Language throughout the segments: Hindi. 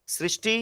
सृष्टि।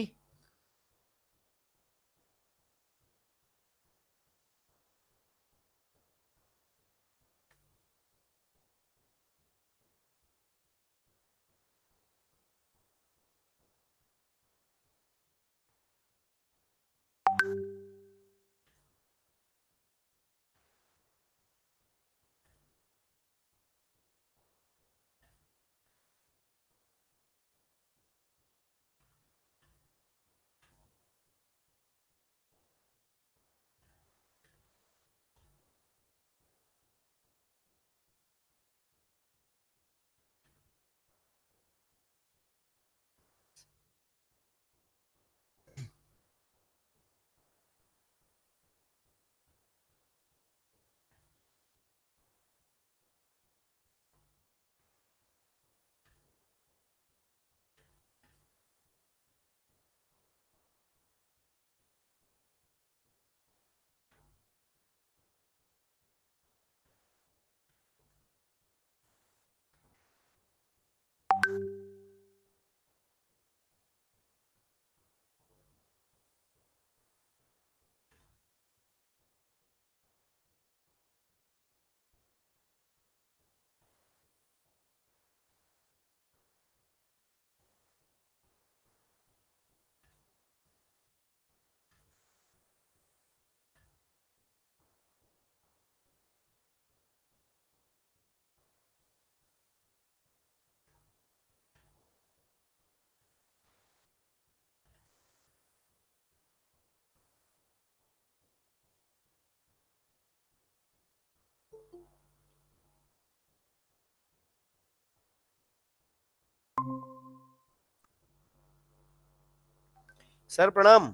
सर प्रणाम।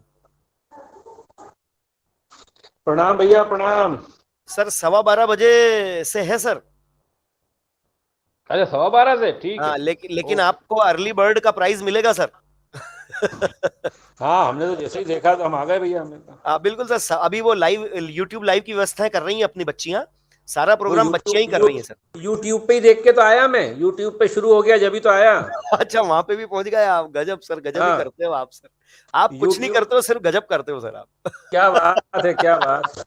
प्रणाम भैया प्रणाम। सर 12:15 बजे से है सर। अच्छा 12:15 से ठीक है। हाँ, लेकिन ओके। आपको अर्ली बर्ड का प्राइज मिलेगा सर। हाँ हमने तो जैसे ही देखा तो हम आ गए भैया, हमें तो। बिल्कुल सर, अभी वो लाइव यूट्यूब लाइव की व्यवस्थाएं कर रही हैं अपनी बच्चियां। सारा वो प्रोग्राम बच्चियां ही कर रही हैं सर। यूट्यूब पे ही देख के तो आया मैं, यूट्यूब पे शुरू हो गया जब ही तो आया। अच्छा, वहां पे भी पहुंच गए आप। गजब सर, गजब ही हाँ करते हो आप सर। आप कुछ नहीं यूट्यूब। करते हो, सिर्फ गजब करते हो सर आप। क्या बात है, क्या बात।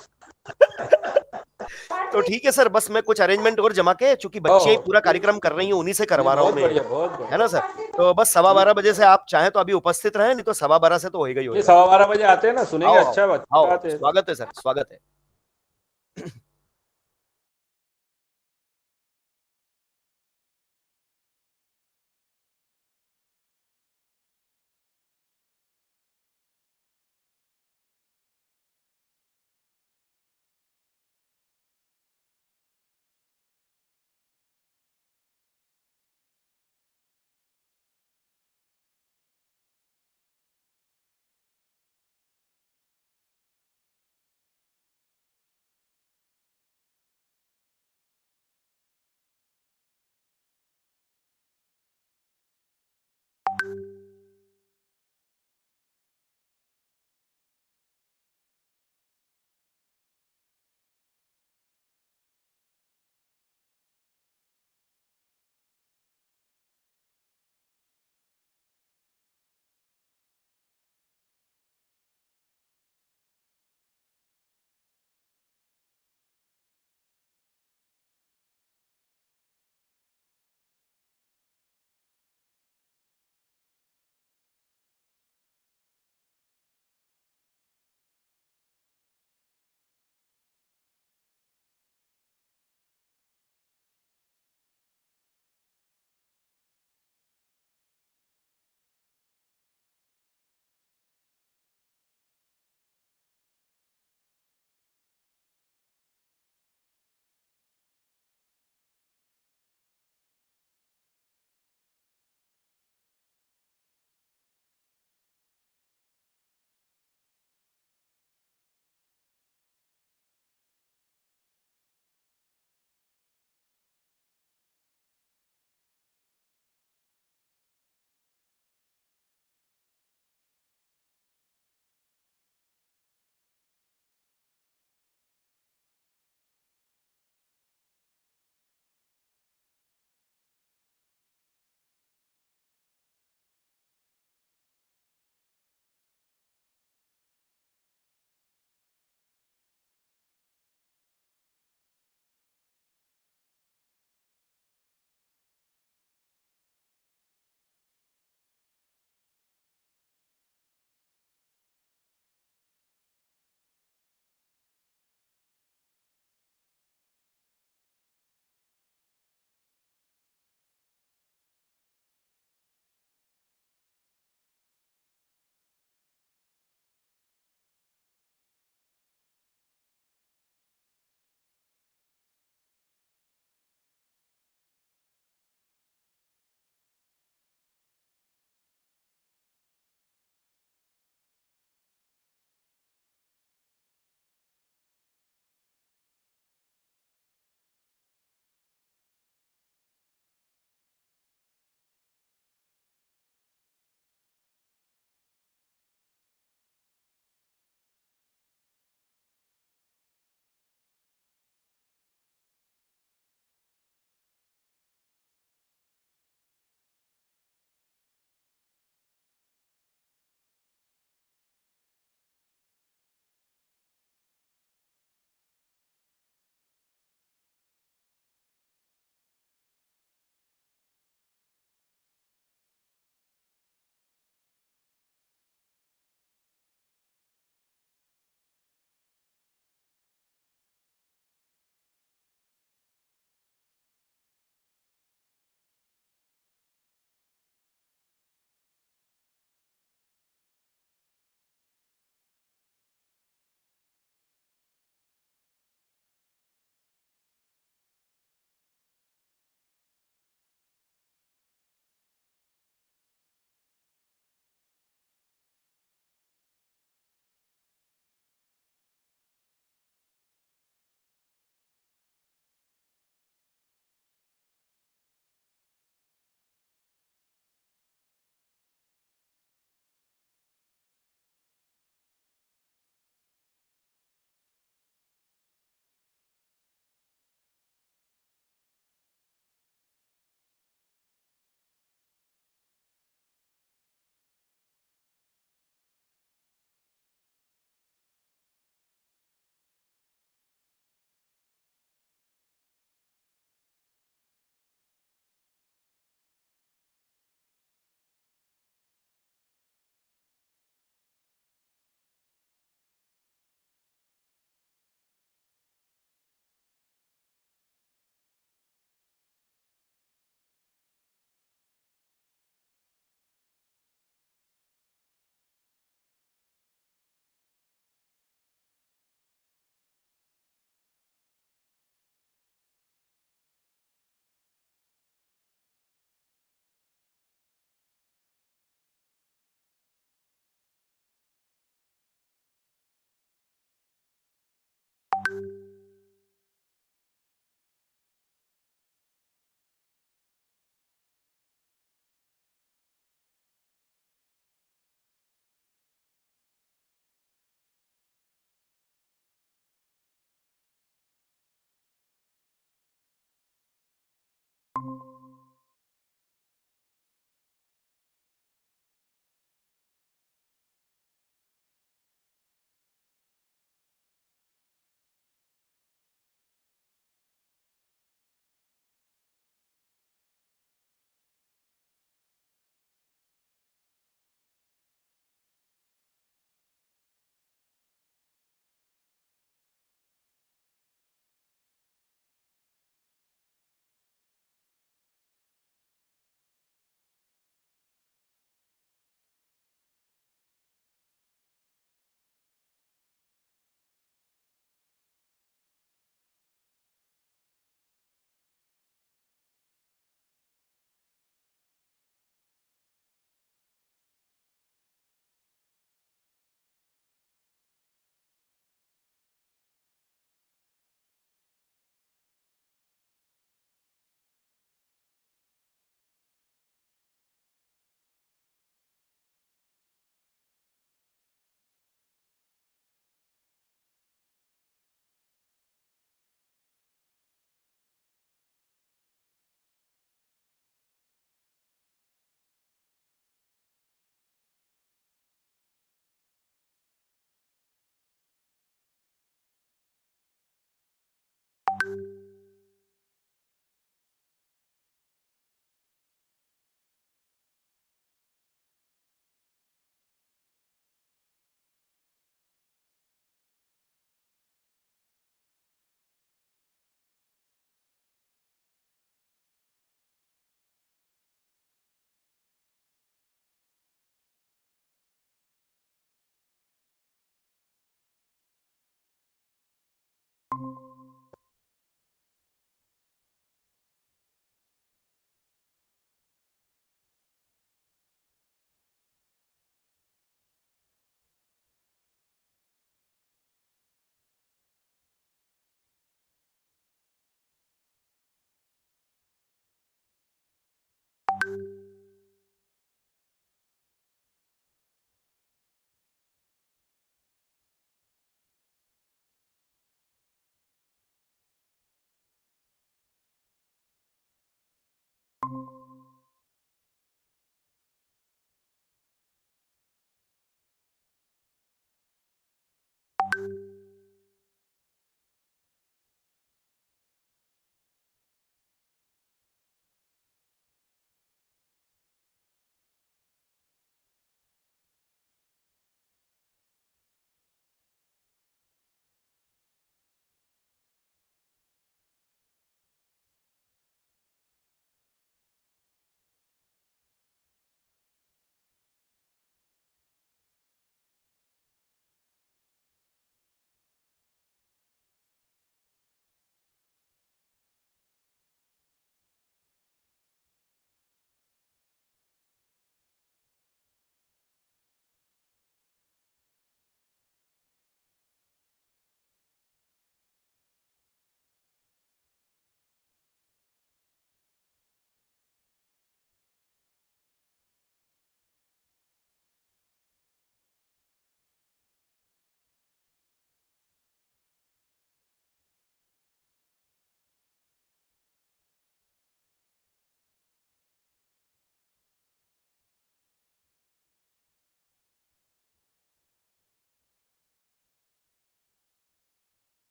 तो ठीक है सर, बस मैं कुछ अरेंजमेंट और जमा के, चूंकि बच्चियां ही ओह पूरा ठीक कार्यक्रम ठीक कर रही हैं, उन्हीं से नहीं करवा रहा हूं बहुत मैं। बढ़िया बहुत है ना सर? बढ़िया। तो बस सवा ठीक बारह है। बजे से आप चाहें तो अभी उपस्थित रहें, नहीं तो 12:15 से तो होएगा ही ये होएगा। 12:15 बजे आते हैं ना, सुनेंगे। आओ आओ। अच्छा बात, आओ, बात है। स्वागत है सर, स्वागत है।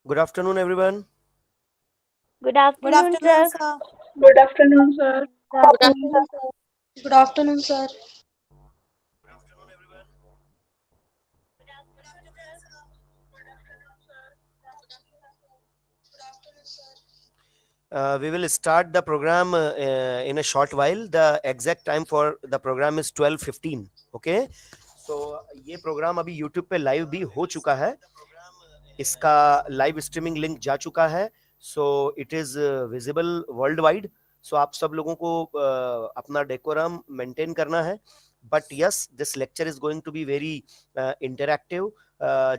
Good afternoon, everyone. Good afternoon, sir. sir. Good afternoon, sir. Good afternoon, sir. Good afternoon, sir. We will start the program in a short while. The exact time for the program is 12:15. Okay. So ये प्रोग्राम अभी यूट्यूब पे लाइव भी हो चुका है. इसका लाइव स्ट्रीमिंग लिंक जा चुका है. So it is visible world wide. So आप सब लोगों को अपना डेकोरम मेंटेन करना है. But yes, this lecture is going to be very interactive,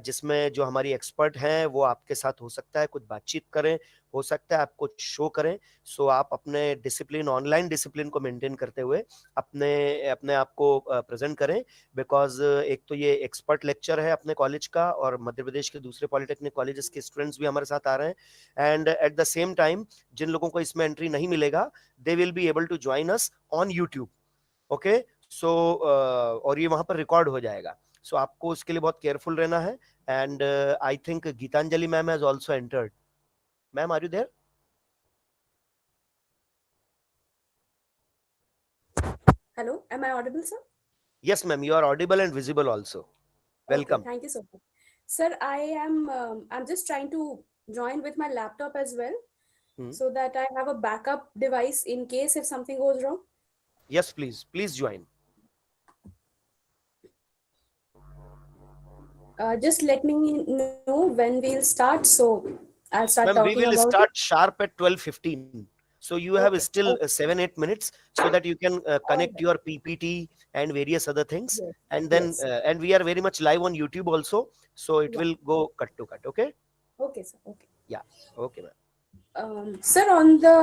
जिसमें जो हमारी एक्सपर्ट हैं वो आपके साथ हो सकता है कुछ बातचीत करें, हो सकता है आपको शो करें. सो आप अपने डिसिप्लिन, ऑनलाइन डिसिप्लिन को मेंटेन करते हुए अपने अपने आप को प्रेजेंट करें. बिकॉज एक तो ये एक्सपर्ट लेक्चर है अपने कॉलेज का, और मध्य प्रदेश के दूसरे पॉलिटेक्निक कॉलेजेस के स्टूडेंट्स भी हमारे साथ आ रहे हैं. And at the same time जिन लोगों को इसमें एंट्री नहीं मिलेगा, they will be able to join us on YouTube. Okay. So और ये वहां पर रिकॉर्ड हो जाएगा. सो आपको उसके लिए बहुत केयरफुल रहना है. And I think Geetanjali ma'am has also entered. Ma'am, are you there? Hello, am I audible, sir? Yes, ma'am, you are audible and visible also. Welcome. Okay, thank you so much. Sir, I'm just trying to join with my laptop as well, so that I have a backup device in case if something goes wrong. Yes, please join. Just let me know when we'll start, so I'll start Ma'am, talking we will about start it. sharp at 12:15. So you have Okay. still 7-8 minutes so that you can connect your PPT and various other things. Yes. And then Yes. and we are very much live on YouTube also, so it Yeah. will go cut to cut. Okay. Okay, sir. Okay. Okay, ma'am. Sir, on the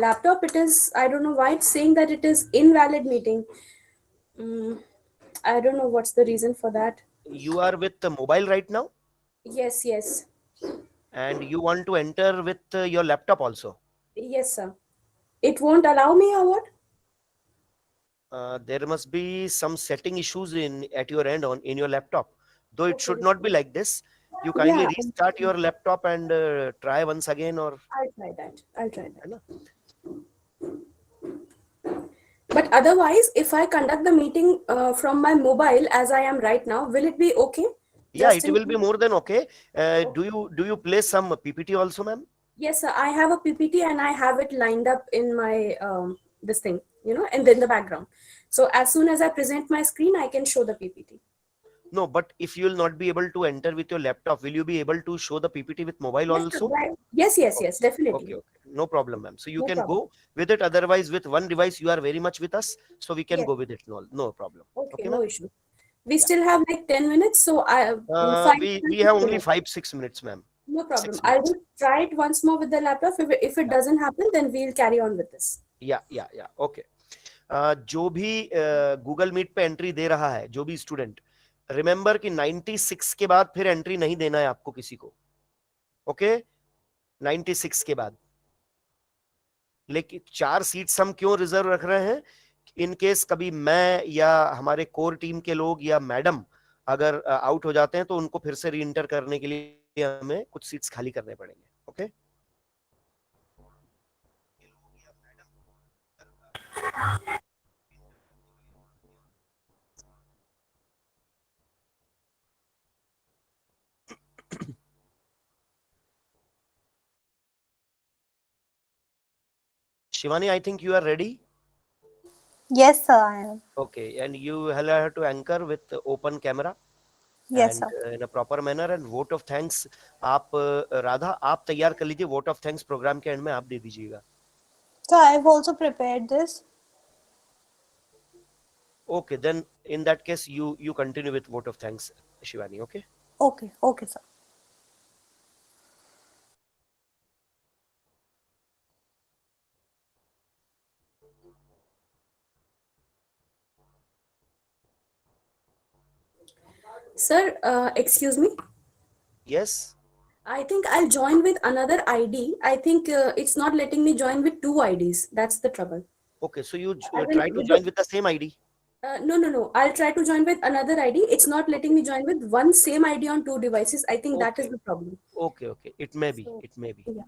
laptop, it is, I don't know why it's saying that it is invalid meeting. I don't know what's the reason for that. You are with the mobile right now, Yes, yes. and you want to enter with your laptop also. Yes, sir. It won't allow me or what? There must be some setting issues at your end in your laptop. Though it should Okay. not be like this. You kindly Yeah. restart your laptop and try once again, or I'll try that. है ना? But otherwise, if I conduct the meeting from my mobile as I am right now, will it be okay? Yeah, Just it in will be case. more than okay. Do you play some PPT also, ma'am? Yes, sir. I have a PPT and I have it lined up in my this thing, and then the background. So as soon as I present my screen, I can show the PPT. No, but if you will not be able to enter with your laptop, will you be able to show the PPT with mobile Yes, also? sir. Yes, definitely. Okay. No problem, ma'am. So you No can problem. go with it. Otherwise, with one device, you are very much with us, so we can Yes. go with it. No problem. Okay, Okay, no ma'am? issue. We still have like 10 minutes, so We have only 5-6 minutes, ma'am. No problem. 6 I'll minutes. just try it once more with the laptop. If it doesn't happen, then we'll carry on with this. Yeah. Okay. जो भी गूगल मीट पे एंट्री दे रहा है, जो भी स्टूडेंट, रिमेंबर कि 96 के बाद फिर एंट्री नहीं देना है आपको किसी को. ओके. 96 के बाद. लेकिन 4 सीट्स हम क्यों रिजर्व रख रहे हैं? इन केस कभी मैं या हमारे कोर टीम के लोग या मैडम अगर आउट हो जाते हैं तो उनको फिर से री इंटर करने के लिए हमें कुछ सीट्स खाली करने पड़ेंगे. Okay. Shivani, I think you are ready. Yes, sir, I am. Okay, and you have to anchor with open camera. Yes, and sir. in a proper manner. And vote of thanks आप राधा आप तैयार कर लीजिए. vote of thanks प्रोग्राम के एंड में आप दे दीजिएगा. So I've also prepared this. Okay, then in that case you continue with vote of thanks, Shivani. Okay. Okay, sir. Sir, excuse me. Yes. I think I'll join with another ID. I think it's not letting me join with two IDs. That's the trouble. Okay, so you I will- try to join with the same ID. No. I'll try to join with another ID. It's not letting me join with one same ID on two devices. I think that is Okay. the problem. Okay. It may be. So, It may be. yeah.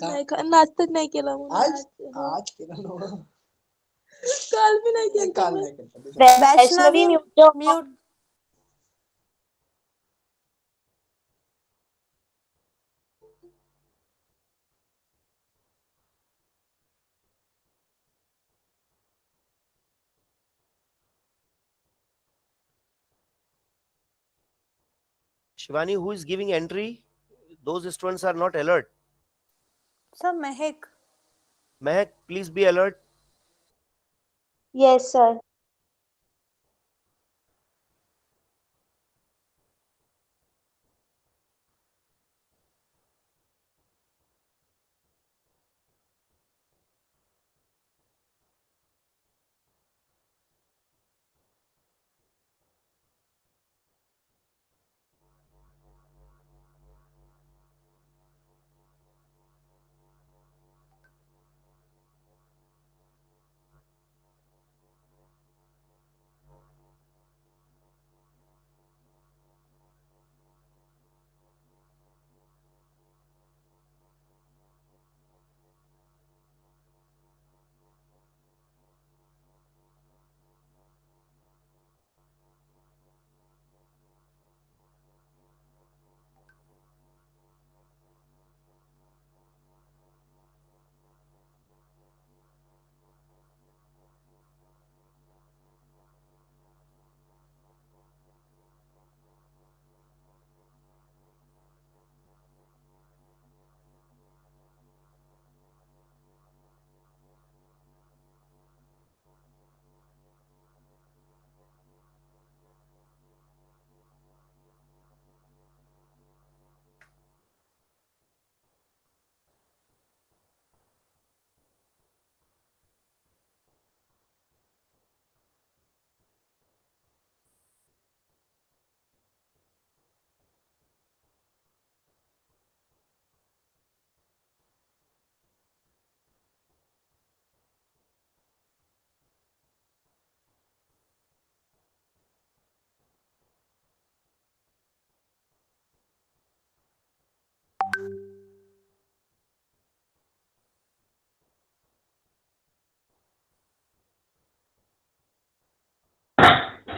नाही आज तर नाही केलं म्हणून आज केलं नव्हतं. काल बी नाही केलं. काल नाही केलं. Vaishnavi, mute your Mute. Shivani, who is giving entry? Those students are not alert. Sir, Mehak. Mehak, please be alert. Yes, sir.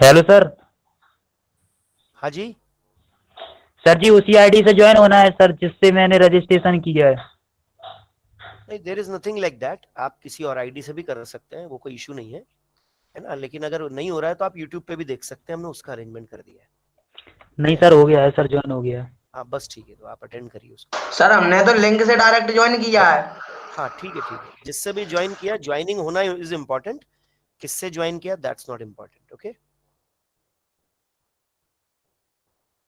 Hello sir. हाँ जी। सर जी उसी आईडी से ज्वाइन होना है सर जिससे मैंने रजिस्ट्रेशन किया है। नहीं, there is nothing like that. आप किसी और आईडी से भी कर सकते हैं, वो कोई इशू नहीं है ना। लेकिन अगर नहीं हो रहा है तो आप यूट्यूब पे भी देख सकते हैं, हमने उसका अरेंजमेंट कर दिया है। नहीं सर, हो गया है सर, ज्वाइन हो गया है। हाँ बस ठीक है, तो आप अटेंड करिए उसको। सर हमने तो लिंक से डायरेक्ट ज्वाइन किया है। हाँ ठीक है। जिससे भी ज्वाइन किया, ज्वाइनिंग होना इज इम्पोर्टेंट। किससे ज्वाइन किया दैट्स नॉट इम्पोर्टेंट। ओके,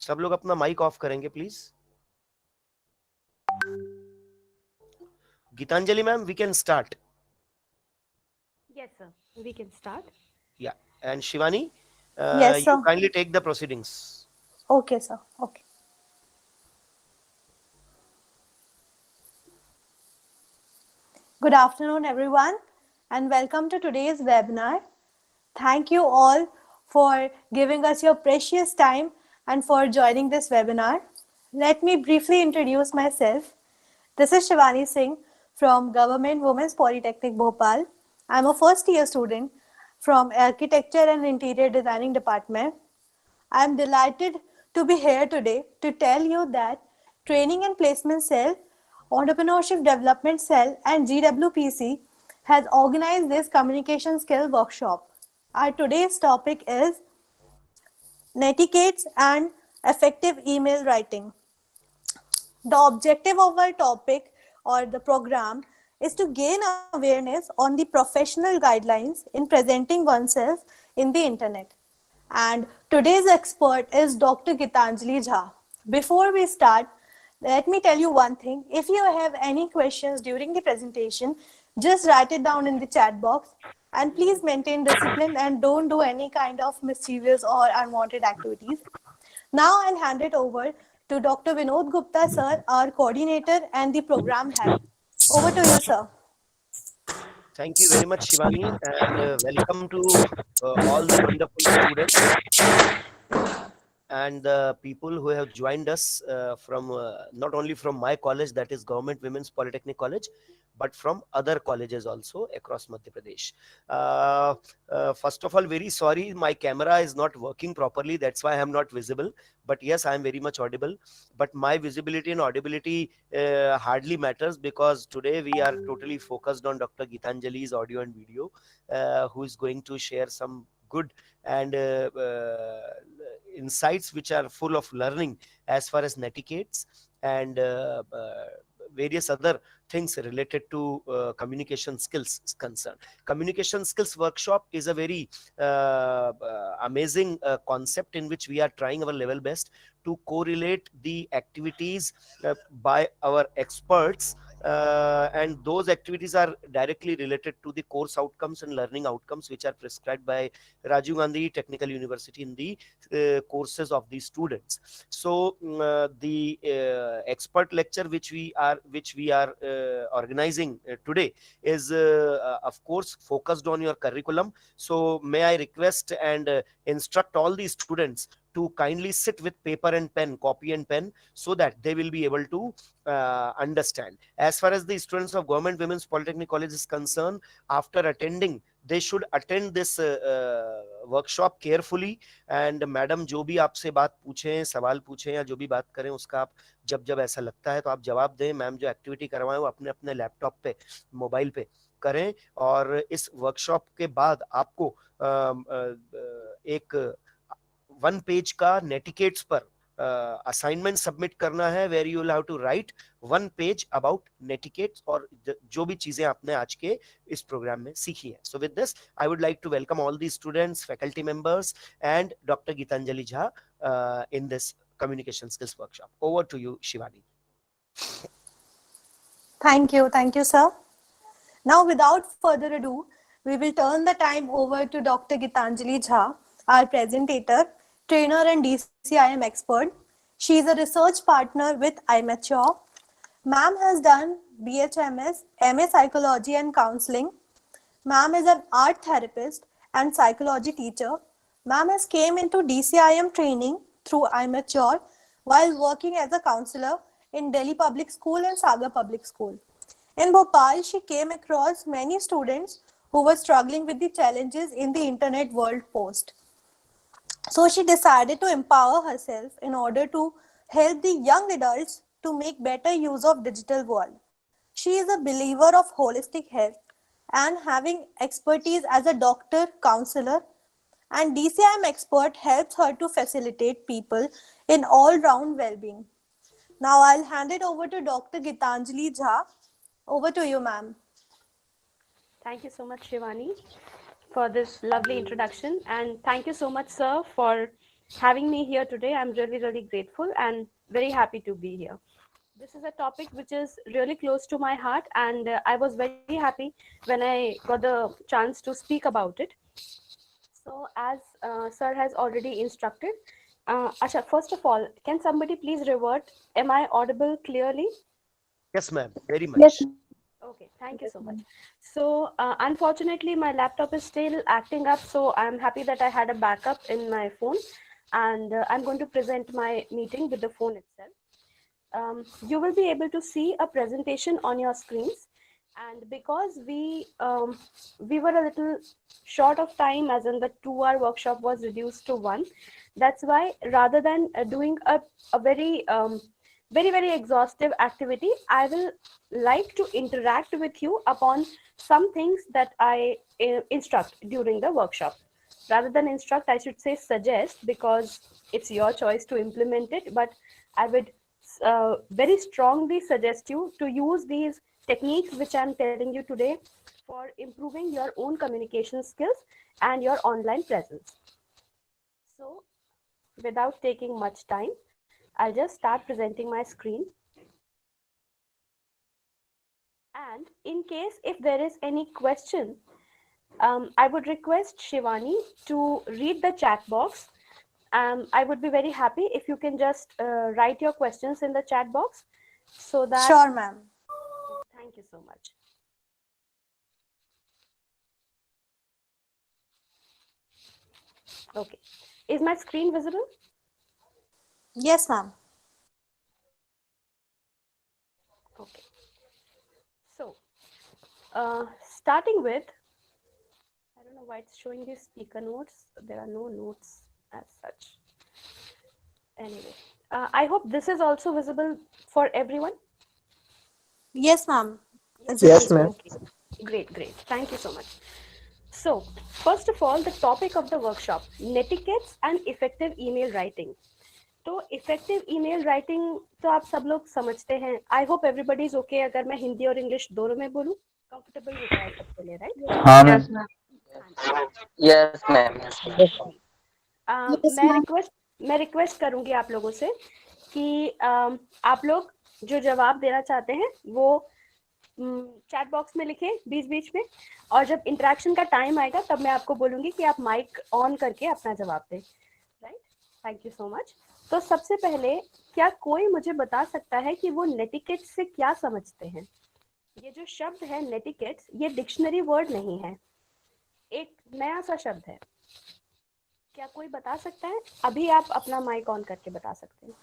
सब लोग अपना माइक ऑफ करेंगे please. Geetanjali ma'am, we can start. Yes, sir. We can start. Yeah, and Shivani, Yes, you sir. kindly take the proceedings. Okay, sir. Okay. Good afternoon, everyone, and welcome to today's webinar. Thank you all for giving us your precious time and for joining this webinar. Let me briefly introduce myself. This is Shivani Singh from Government Women's Polytechnic Bhopal. I'm a first year student from Architecture and Interior Designing Department. I'm delighted to be here today to tell you that Training and Placement Cell, Entrepreneurship Development Cell and GWPC has organized this communication skill workshop. Our today's topic is netiquettes and effective email writing. The objective of our topic or the program is to gain awareness on the professional guidelines in presenting oneself in the internet. And today's expert is Dr. Gitanjali Jha. Before we start, let me tell you one thing. If you have any questions during the presentation, just write it down in the chat box. And please maintain discipline and don't do any kind of mischievous or unwanted activities. Now I'll hand it over to Dr. Vinod Gupta, sir, our coordinator and the program head. Over to you, sir. Thank you very much, Shivani, and welcome to all the wonderful students and the people who have joined us from not only from my college, that is Government Women's Polytechnic College, but from other colleges also across Madhya Pradesh. First of all, very sorry, my camera is not working properly. That's why I am not visible. But yes, I am very much audible. But my visibility and audibility hardly matters because today we are totally focused on Dr. Gitanjali's audio and video, who is going to share some good and insights which are full of learning as far as netiquettes and various other things related to communication skills is concerned. Communication skills workshop is a very amazing concept in which we are trying our level best to correlate the activities by our experts, and those activities are directly related to the course outcomes and learning outcomes which are prescribed by Rajiv Gandhi Technical University in the courses of the students. So the expert lecture which we are organizing today is of course focused on your curriculum. So may I request and instruct all the students to kindly sit with paper and pen, copy and pen, so that they will be able to understand. As far as the students of Government Women's Polytechnic College is concerned, after attending, they should attend this workshop carefully. And madam जो भी आपसे बात पूछें, सवाल पूछें या जो भी बात करें, उसका आप जब ऐसा लगता है तो आप जवाब दें. मैम जो एक्टिविटी करवाएं वो अपने अपने लैपटॉप पे, मोबाइल पे करें. और इस वर्कशॉप के बाद आपको एक 1 पेज का नेटिकेट्स पर असाइनमेंट सबमिट करना है, where you will have to write 1 page about netiquettes और जो भी चीजें आपने आज के इस प्रोग्राम में सीखी है. So with this I would like to welcome all the students, faculty members and doctor Geetanjali Jha in this communication skills workshop. Over to you, Shivani. Thank you, sir. Now, without further ado, we will turn the time over to Dr. Gitanjali Jha, our presenter, trainer and DCIM expert. She is a research partner with iMature. Ma'am has done BHMS, MA Psychology and Counseling. Ma'am is an art therapist and psychology teacher. Ma'am has came into DCIM training through iMature while working as a counselor in Delhi Public School and Sagar Public School. In Bhopal, she came across many students who were struggling with the challenges in the internet world post. So she decided to empower herself in order to help the young adults to make better use of digital world. She is a believer of holistic health and having expertise as a doctor, counselor, and DCIM expert helps her to facilitate people in all-round well-being. Now I'll hand it over to Dr. Gitanjali Jha. Over to you, ma'am. Thank you so much, Shivani, for this lovely introduction. And thank you so much, sir, for having me here today. I'm really, really grateful and very happy to be here. This is a topic which is really close to my heart, and I was very happy when I got the chance to speak about it. So as sir has already instructed, Asha, first of all, can somebody please revert? Am I audible clearly? Yes, ma'am. Very much. Yes. Okay, thank you so much. So unfortunately, my laptop is still acting up, so I'm happy that I had a backup in my phone, and I'm going to present my meeting with the phone itself. you will be able to see a presentation on your screens. And because we were a little short of time, as in the 2-hour workshop was reduced to 1, that's why rather than doing a very very exhaustive activity, I will like to interact with you upon some things that I instruct during the workshop. Rather than instruct, I should say suggest, because it's your choice to implement it, but I would very strongly suggest you to use these techniques which I'm telling you today for improving your own communication skills and your online presence. So without taking much time, I'll just start presenting my screen. And in case if there is any question, I would request Shivani to read the chat box. I would be very happy if you can just write your questions in the chat box, so that. Sure, ma'am. Thank you so much. Okay. Is my screen visible? Yes, ma'am. Okay. So, starting with, I don't know why it's showing these speaker notes. There are no notes as such. Anyway, I hope this is also visible for everyone. Yes, ma'am. Yes, ma'am. Okay. Great. Thank you so much. So, first of all, the topic of the workshop, netiquettes and effective email writing. तो इफेक्टिव ईमेल राइटिंग तो आप सब लोग समझते हैं. I hope everybody is okay अगर मैं हिंदी और इंग्लिश दोनों में बोलूं. कंफर्टेबल होता है सबके लिए, राइट? हाँ मैम. Yes ma'am. मैं रिक्वेस्ट करूंगी आप लोगों से कि आप लोग जो जवाब देना चाहते हैं वो चैट बॉक्स में लिखें बीच में, और जब इंटरेक्शन का टाइम आएगा तब मैं आपको बोलूंगी कि आप माइक ऑन करके अपना जवाब दें, right? Thank you so much. तो सबसे पहले, क्या कोई मुझे बता सकता है कि वो नेटिकेट से क्या समझते हैं? ये जो शब्द है नेटिकेट्स, ये डिक्शनरी वर्ड नहीं है, एक नया सा शब्द है. क्या कोई बता सकता है? अभी आप अपना माइक ऑन करके बता सकते हैं.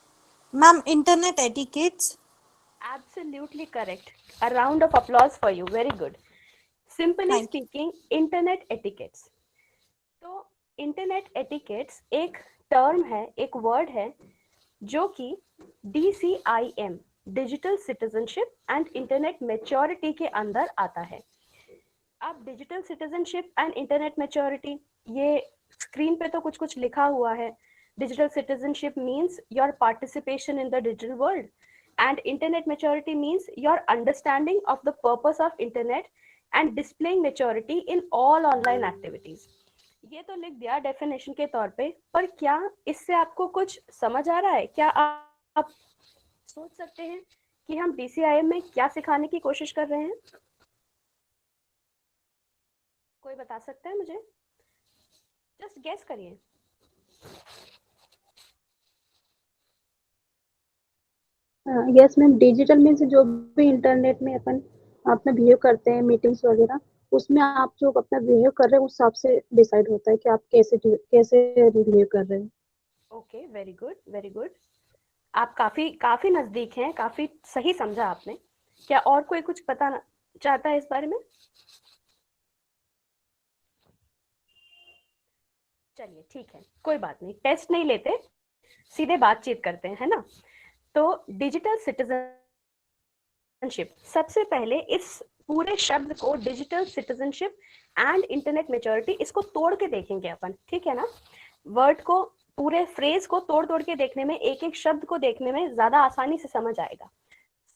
Ma'am, internet etiquettes. Absolutely correct. A round of applause for you. Very good. Simply speaking, internet etiquettes. तो इंटरनेट एटिकेट्स एक टर्म है, एक वर्ड है जो कि DCIM, digital citizenship and internet maturity के अंदर आता है. अब digital citizenship and internet maturity, ये स्क्रीन पे तो कुछ लिखा हुआ है. Digital citizenship means your participation in the digital world, and internet maturity means your understanding of the purpose of internet and displaying maturity in all online activities. ये तो लिख दिया डेफिनेशन के तौर पे, पर क्या इससे आपको कुछ समझ आ रहा है? क्या आप सोच सकते हैं कि हम DCIM में क्या सिखाने की कोशिश कर रहे हैं? कोई बता सकता है मुझे? जस्ट गेस करिए. यस मैम, डिजिटल मीन्स जो भी इंटरनेट में अपन अपना बिहेव करते हैं, मीटिंग्स वगैरह, उसमें आप जो अपना बिहेव कर रहे हैं उस हिसाब से डिसाइड होता है कि आप कैसे बिहेव कर रहे हैं. Okay, very good. आप काफी नजदीक हैं, काफी सही समझा आपने. क्या और कोई कुछ बताना चाहता है इस बारे में? चलिए ठीक है, कोई बात नहीं, टेस्ट नहीं लेते, सीधे बातचीत करते हैं, है ना? तो डिजिटल सिटीजनशिप, सबसे पहले इस पूरे शब्द को digital citizenship and internet maturity, इसको तोड़ के देखेंगे अपन, ठीक है ना? वर्ड को, पूरे फ्रेज को तोड़ के देखने में, एक शब्द को देखने में ज्यादा आसानी से समझ आएगा.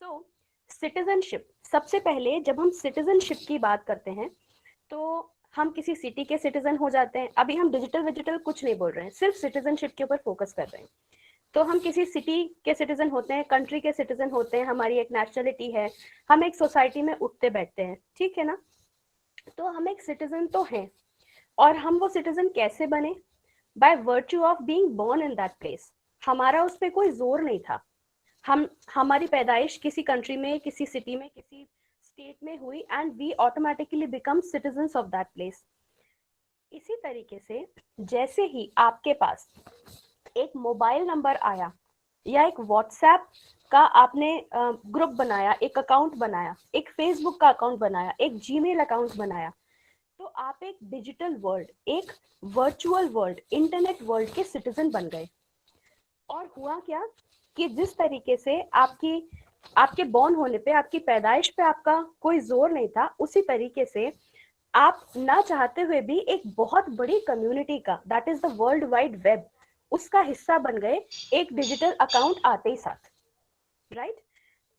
सो सिटीजनशिप, सबसे पहले जब हम सिटीजनशिप की बात करते हैं तो हम किसी सिटी के सिटीजन हो जाते हैं. अभी हम डिजिटल कुछ नहीं बोल रहे हैं, सिर्फ सिटीजनशिप के ऊपर फोकस कर रहे हैं. तो हम किसी सिटी के सिटीजन होते हैं, कंट्री के सिटीजन होते हैं, हमारी एक नेशनलिटी है, हम एक सोसाइटी में उठते बैठते हैं, ठीक है ना? तो हम एक सिटीजन तो हैं, और हम वो सिटीजन कैसे बने? By virtue of being born in that place. हमारा उस पर कोई जोर नहीं था, हमारी पैदाइश किसी कंट्री में, किसी सिटी में, किसी स्टेट में हुई, and we automatically become citizens of that place. इसी तरीके से जैसे ही आपके पास एक मोबाइल नंबर आया, या एक व्हाट्सएप का आपने ग्रुप बनाया, एक अकाउंट बनाया, एक फेसबुक का अकाउंट बनाया, एक जीमेल अकाउंट बनाया, तो आप एक डिजिटल वर्ल्ड, एक वर्चुअल वर्ल्ड, इंटरनेट वर्ल्ड के सिटीजन बन गए। और हुआ क्या कि जिस तरीके से आपके बॉर्न होने पे, आपकी पैदाइश पे आपका कोई जोर नहीं था, उसी तरीके से आप ना चाहते हुए भी एक बहुत बड़ी कम्युनिटी का, that is the world wide web, उसका हिस्सा बन गए एक डिजिटल अकाउंट आते ही साथ, राइट?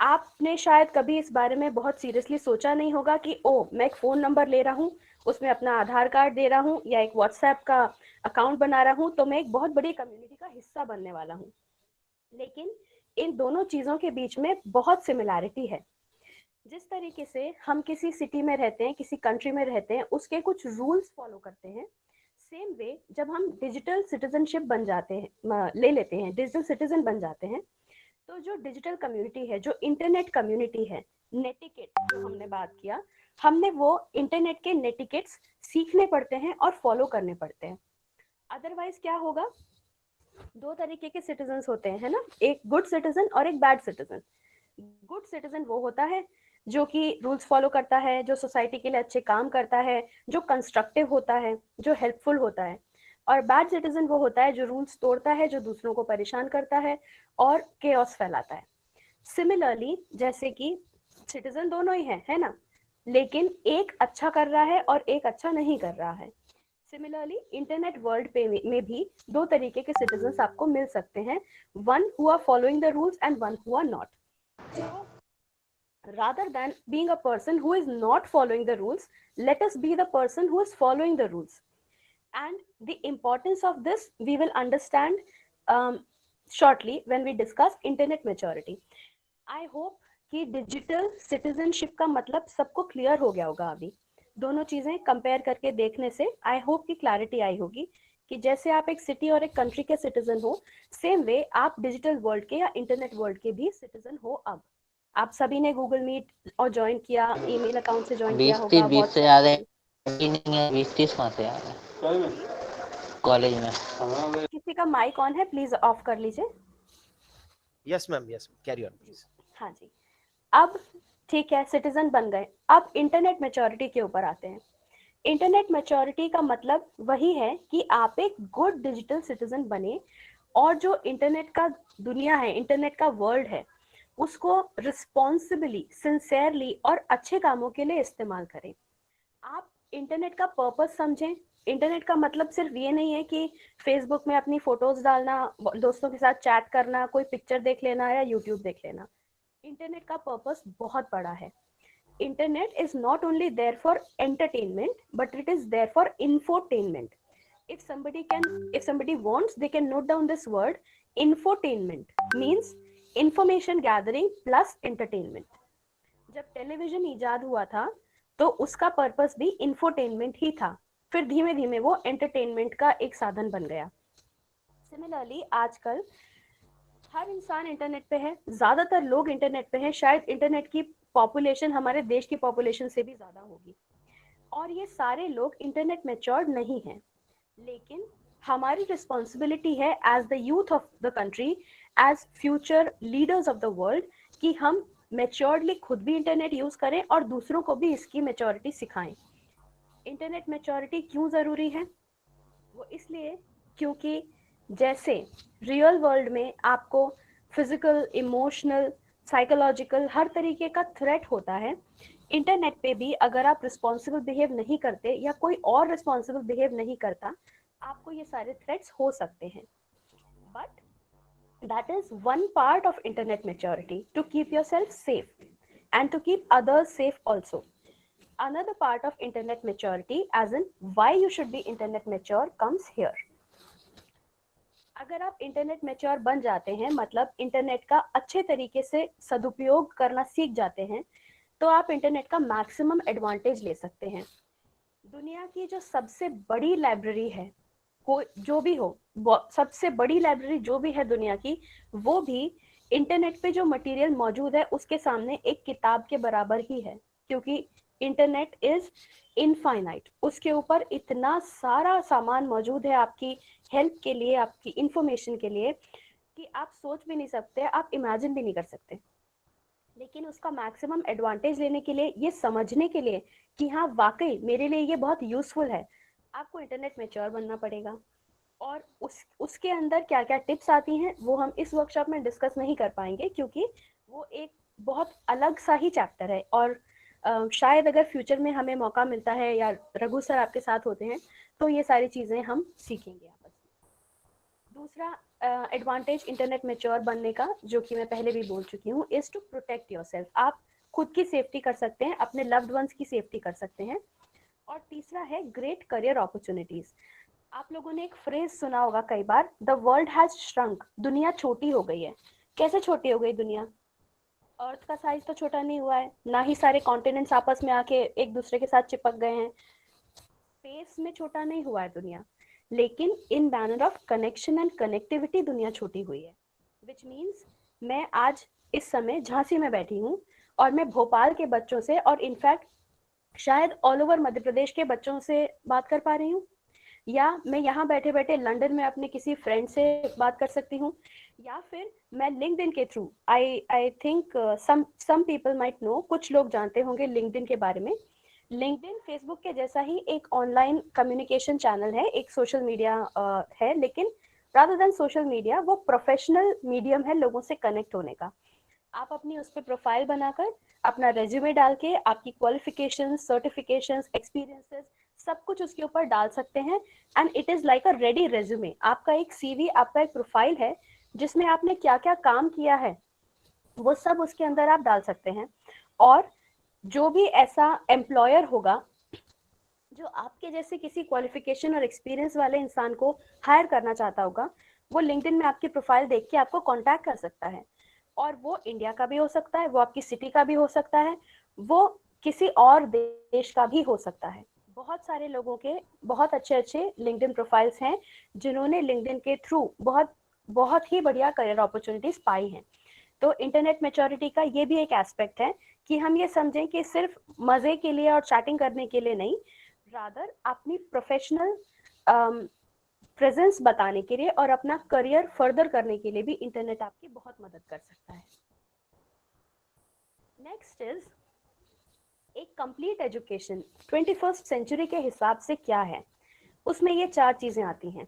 आपने शायद कभी इस बारे में बहुत सीरियसली सोचा नहीं होगा कि ओ मैं एक फोन नंबर ले रहा हूँ, उसमें अपना आधार कार्ड दे रहा हूँ या एक व्हाट्सएप का अकाउंट बना रहा हूँ तो मैं एक बहुत बड़ी कम्युनिटी का हिस्सा बनने वाला हूँ। लेकिन इन दोनों चीजों के बीच में बहुत सिमिलैरिटी है। जिस तरीके से हम किसी सिटी में रहते हैं, किसी कंट्री में रहते हैं, उसके कुछ रूल्स फॉलो करते हैं, सेम वे जब हम डिजिटल सिटीजनशिप बन जाते हैं, ले लेते हैं, डिजिटल सिटीजन बन जाते हैं, तो जो डिजिटल कम्युनिटी है, जो इंटरनेट कम्युनिटी है, नेटिकेट जो हमने बात किया, हमने वो इंटरनेट के नेटिकेट्स सीखने पड़ते हैं और फॉलो करने पड़ते हैं। अदरवाइज क्या होगा, दो तरीके के सिटीजन होते हैं, है ना, एक गुड सिटीजन और एक बैड सिटीजन। गुड सिटीजन वो होता है जो कि रूल्स फॉलो करता है, जो सोसाइटी के लिए अच्छे काम करता है, जो कंस्ट्रक्टिव होता है, जो हेल्पफुल होता है। और बैड सिटीजन वो होता है जो रूल्स तोड़ता है, जो दूसरों को परेशान करता है और केओस फैलाता है। सिमिलरली जैसे कि सिटीजन दोनों ही है ना, लेकिन एक अच्छा कर रहा है और एक अच्छा नहीं कर रहा है। सिमिलरली इंटरनेट वर्ल्ड पे में भी दो तरीके के सिटीजन्स आपको मिल सकते हैं, one who are following the rules and one who are not. So, rather than being a person who is not following the rules, let us be the person who is following the rules. And the importance of this we will understand shortly when we discuss internet maturity. I hope कि डिजिटल सिटीजनशिप का मतलब सबको क्लियर हो गया होगा। अभी दोनों चीजें कंपेयर करके देखने से आई होप कि क्लैरिटी आई होगी कि जैसे आप एक सिटी और एक कंट्री के सिटीजन हो, सेम वे आप डिजिटल वर्ल्ड के या इंटरनेट वर्ल्ड के भी सिटीजन हो। अब आप सभी ने गूगल मीट और ज्वाइन किया, ईमेल अकाउंट से ज्वाइन किया होगा, 20 से ज्यादा नहीं है, 20-30 वहाँ से आ रहा है कॉलेज में। किसी का माइक ऑन है, प्लीज ऑफ कर लीजिए। Yes ma'am, yes, carry on please. हाँ जी, अब ठीक है, सिटीजन बन गए। अब इंटरनेट मैच्योरिटी के ऊपर आते हैं। इंटरनेट मैच्योरिटी का मतलब वही है कि आप एक गुड डिजिटल सिटीजन बने और जो इंटरनेट का दुनिया है, इंटरनेट का वर्ल्ड है, उसको रिस्पॉन्सिबली, सिंसियरली और अच्छे कामों के लिए इस्तेमाल करें। आप इंटरनेट का पर्पस समझें। इंटरनेट का मतलब सिर्फ ये नहीं है कि फेसबुक में अपनी फोटोज डालना, दोस्तों के साथ चैट करना, कोई पिक्चर देख लेना या यूट्यूब देख लेना। इंटरनेट का पर्पस बहुत बड़ा है। Internet is not only there for entertainment, but it is there for infotainment. If somebody wants, they can note down this word. Infotainment means information gathering plus entertainment. जब टेलीविजन इजाद हुआ था तो उसका पर्पस भी इंफोटेनमेंट ही था, फिर धीमे धीमे वो एंटरटेनमेंट का एक साधन बन गया। सिमिलरली आजकल हर इंसान इंटरनेट पे है, ज्यादातर लोग इंटरनेट पे हैं, शायद इंटरनेट की पॉपुलेशन हमारे देश की पॉपुलेशन से भी ज्यादा होगी, और ये सारे लोग इंटरनेट मैच्योर्ड नहीं हैं। लेकिन हमारी रिस्पॉन्सिबिलिटी है as the youth of the country, as future leaders of the world, कि हम मैच्योर्डली खुद भी इंटरनेट यूज करें और दूसरों को भी इसकी मैच्योरिटी सिखाएं। इंटरनेट मैच्योरिटी क्यों जरूरी है? वो इसलिए क्योंकि जैसे रियल वर्ल्ड में आपको फिजिकल, इमोशनल, साइकोलॉजिकल हर तरीके का थ्रेट होता है, इंटरनेट पे भी अगर आप रिस्पॉन्सिबल बिहेव नहीं करते या कोई और रिस्पॉन्सिबल बिहेव नहीं करता, आपको ये सारे थ्रेट्स हो सकते हैं। But that is one part of internet maturity, to keep yourself safe and to keep others safe also. Another part of internet maturity, as in why you should be internet mature, comes here. अगर आप इंटरनेट मैच्योर बन जाते हैं, मतलब इंटरनेट का अच्छे तरीके से सदुपयोग करना सीख जाते हैं, तो आप इंटरनेट का मैक्सिमम एडवांटेज ले सकते हैं। दुनिया की जो सबसे बड़ी लाइब्रेरी है, कोई जो भी हो, सबसे बड़ी लाइब्रेरी जो भी है दुनिया की, वो भी इंटरनेट पे जो मटेरियल मौजूद है उसके सामने एक किताब के बराबर ही है, क्योंकि इंटरनेट इज इनफाइनाइट। उसके ऊपर इतना सारा सामान मौजूद है आपकी हेल्प के लिए, आपकी इंफॉर्मेशन के लिए, कि आप सोच भी नहीं सकते, आप इमेजिन भी नहीं कर सकते। लेकिन उसका मैक्सिमम एडवांटेज लेने के लिए, ये समझने के लिए कि हाँ वाकई मेरे लिए ये बहुत यूजफुल है, आपको इंटरनेट मैच्योर बनना पड़ेगा। और उसके अंदर क्या क्या टिप्स आती हैं वो हम इस वर्कशॉप में डिस्कस नहीं कर पाएंगे, क्योंकि वो एक बहुत अलग सा ही चैप्टर है। और शायद अगर फ्यूचर में हमें मौका मिलता है या रघु सर आपके साथ होते हैं तो ये सारी चीज़ें हम सीखेंगे आपस में। दूसरा एडवांटेज इंटरनेट मैच्योर बनने का, जो कि मैं पहले भी बोल चुकी हूँ, इज टू प्रोटेक्ट योरसेल्फ। आप खुद की सेफ्टी कर सकते हैं, अपने लव्ड वंस की सेफ्टी कर सकते हैं। और तीसरा है ग्रेट करियर अपॉर्चुनिटीज। आप लोगों ने एक फ्रेज सुना होगा कई बार, द वर्ल्ड हैज श्रंक, दुनिया छोटी हो गई है। कैसे छोटी हो गई दुनिया? अर्थ का साइज तो छोटा नहीं हुआ है, ना ही सारे कॉन्टिनेंट्स आपस में आके एक दूसरे के साथ चिपक गए हैं। स्पेस में छोटा नहीं हुआ है दुनिया, लेकिन इन manner of connection and connectivity दुनिया छोटी हुई है। विच मीन्स मैं आज इस समय झांसी में बैठी हूँ और मैं भोपाल के बच्चों से, और इनफैक्ट शायद ऑल ओवर मध्य प्रदेश के बच्चों से बात कर पा रही हूँ, या मैं यहाँ बैठे बैठे लंदन में अपने किसी फ्रेंड से बात कर सकती हूँ, या फिर मैं लिंक्डइन के through, I think some people might know, कुछ लोग जानते होंगे लिंक्डइन के बारे में। लिंक्डइन फेसबुक के जैसा ही एक ऑनलाइन कम्युनिकेशन चैनल है, एक सोशल मीडिया है, लेकिन रादर देन सोशल मीडिया वो प्रोफेशनल मीडियम है लोगों से कनेक्ट होने का। आप अपनी उस पर प्रोफाइल बनाकर अपना रेज्यूमे डाल के आपकी क्वालिफिकेशन, सर्टिफिकेशंस, एक्सपीरियंसेस सब कुछ उसके ऊपर डाल सकते हैं, and it is like a ready resume. आपका एक सीवी, आपका एक प्रोफाइल है जिसमें आपने क्या क्या काम किया है वो सब उसके अंदर आप डाल सकते हैं। और जो भी ऐसा एम्प्लॉयर होगा जो आपके जैसे किसी क्वालिफिकेशन और एक्सपीरियंस वाले इंसान को हायर करना चाहता होगा, वो लिंक्डइन में आपकी प्रोफाइल देख के आपको कांटेक्ट कर सकता है। और वो इंडिया का भी हो सकता है, वो आपकी सिटी का भी हो सकता है, वो किसी और देश का भी हो सकता है। बहुत सारे लोगों के बहुत अच्छे अच्छे लिंक्डइन प्रोफाइल्स हैं जिन्होंने लिंक्डइन के थ्रू बहुत बहुत ही बढ़िया करियर अपॉर्चुनिटीज पाई हैं। तो इंटरनेट मैच्योरिटी का ये भी एक एस्पेक्ट है कि हम ये समझें कि सिर्फ मजे के लिए और चैटिंग करने के लिए नहीं, रादर अपनी प्रोफेशनल प्रेजेंस बताने के लिए और अपना करियर फर्दर करने के लिए भी इंटरनेट आपकी बहुत मदद कर सकता है। नेक्स्ट इज एक कंप्लीट एजुकेशन 21st सेंचुरी के हिसाब से क्या है। उसमें ये 4 चीजें आती हैं।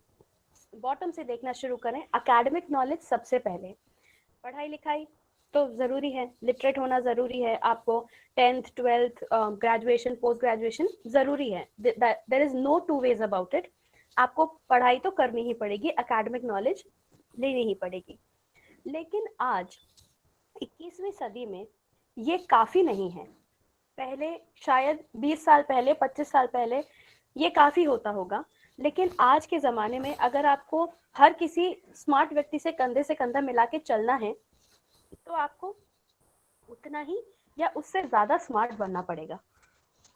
बॉटम से देखना शुरू करें। एकेडमिक नॉलेज सबसे पहले, पढ़ाई लिखाई तो जरूरी है, लिटरेट होना जरूरी है, आपको 10th 12th graduation, post graduation जरूरी है। There is no two ways about it. आपको पढ़ाई तो करनी ही पड़ेगी, एकेडमिक नॉलेज लेनी ही पड़ेगी। लेकिन आज 21वीं सदी में ये काफी नहीं है। पहले शायद 20 साल पहले, 25 साल पहले ये काफी होता होगा, लेकिन आज के जमाने में अगर आपको हर किसी स्मार्ट व्यक्ति से कंधा मिला के चलना है तो आपको उतना ही या उससे ज्यादा स्मार्ट बनना पड़ेगा।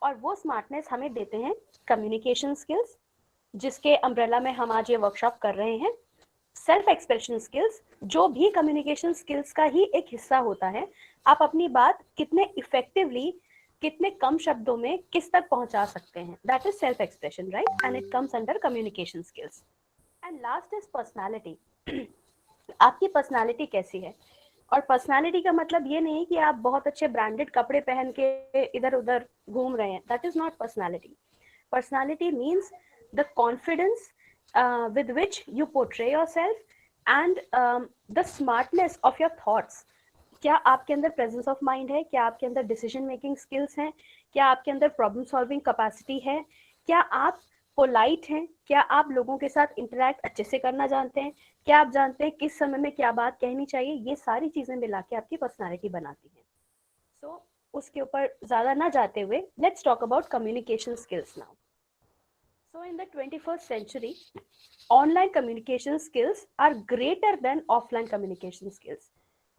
और वो स्मार्टनेस हमें देते हैं कम्युनिकेशन स्किल्स, जिसके अम्ब्रेला में हम आज ये वर्कशॉप कर रहे हैं। सेल्फ एक्सप्रेशन स्किल्स, जो भी कम्युनिकेशन स्किल्स का ही एक हिस्सा होता है। आप अपनी बात कितने इफेक्टिवली, कितने कम शब्दों में किस तक पहुंचा सकते हैं, that is self expression, right, and it comes under communication skills. And last is personality. आपकी पर्सनालिटी कैसी है? और पर्सनालिटी का मतलब ये नहीं कि आप बहुत अच्छे ब्रांडेड कपड़े पहन के इधर उधर घूम रहे हैं, that is not personality. Personality means the confidence with which you portray yourself and the smartness of your thoughts। क्या आपके अंदर प्रेजेंस ऑफ माइंड है? क्या आपके अंदर डिसीजन मेकिंग स्किल्स हैं? क्या आपके अंदर प्रॉब्लम सॉल्विंग कैपेसिटी है? क्या आप पोलाइट हैं? क्या आप लोगों के साथ इंटरेक्ट अच्छे से करना जानते हैं? क्या आप जानते हैं किस समय में क्या बात कहनी चाहिए? ये सारी चीजें मिला के आपकी पर्सनालिटी बनाती हैं। सो उसके ऊपर ज्यादा ना जाते हुए, let's talk about communication skills now. So in the 21st century, online communication skills are greater than offline communication skills.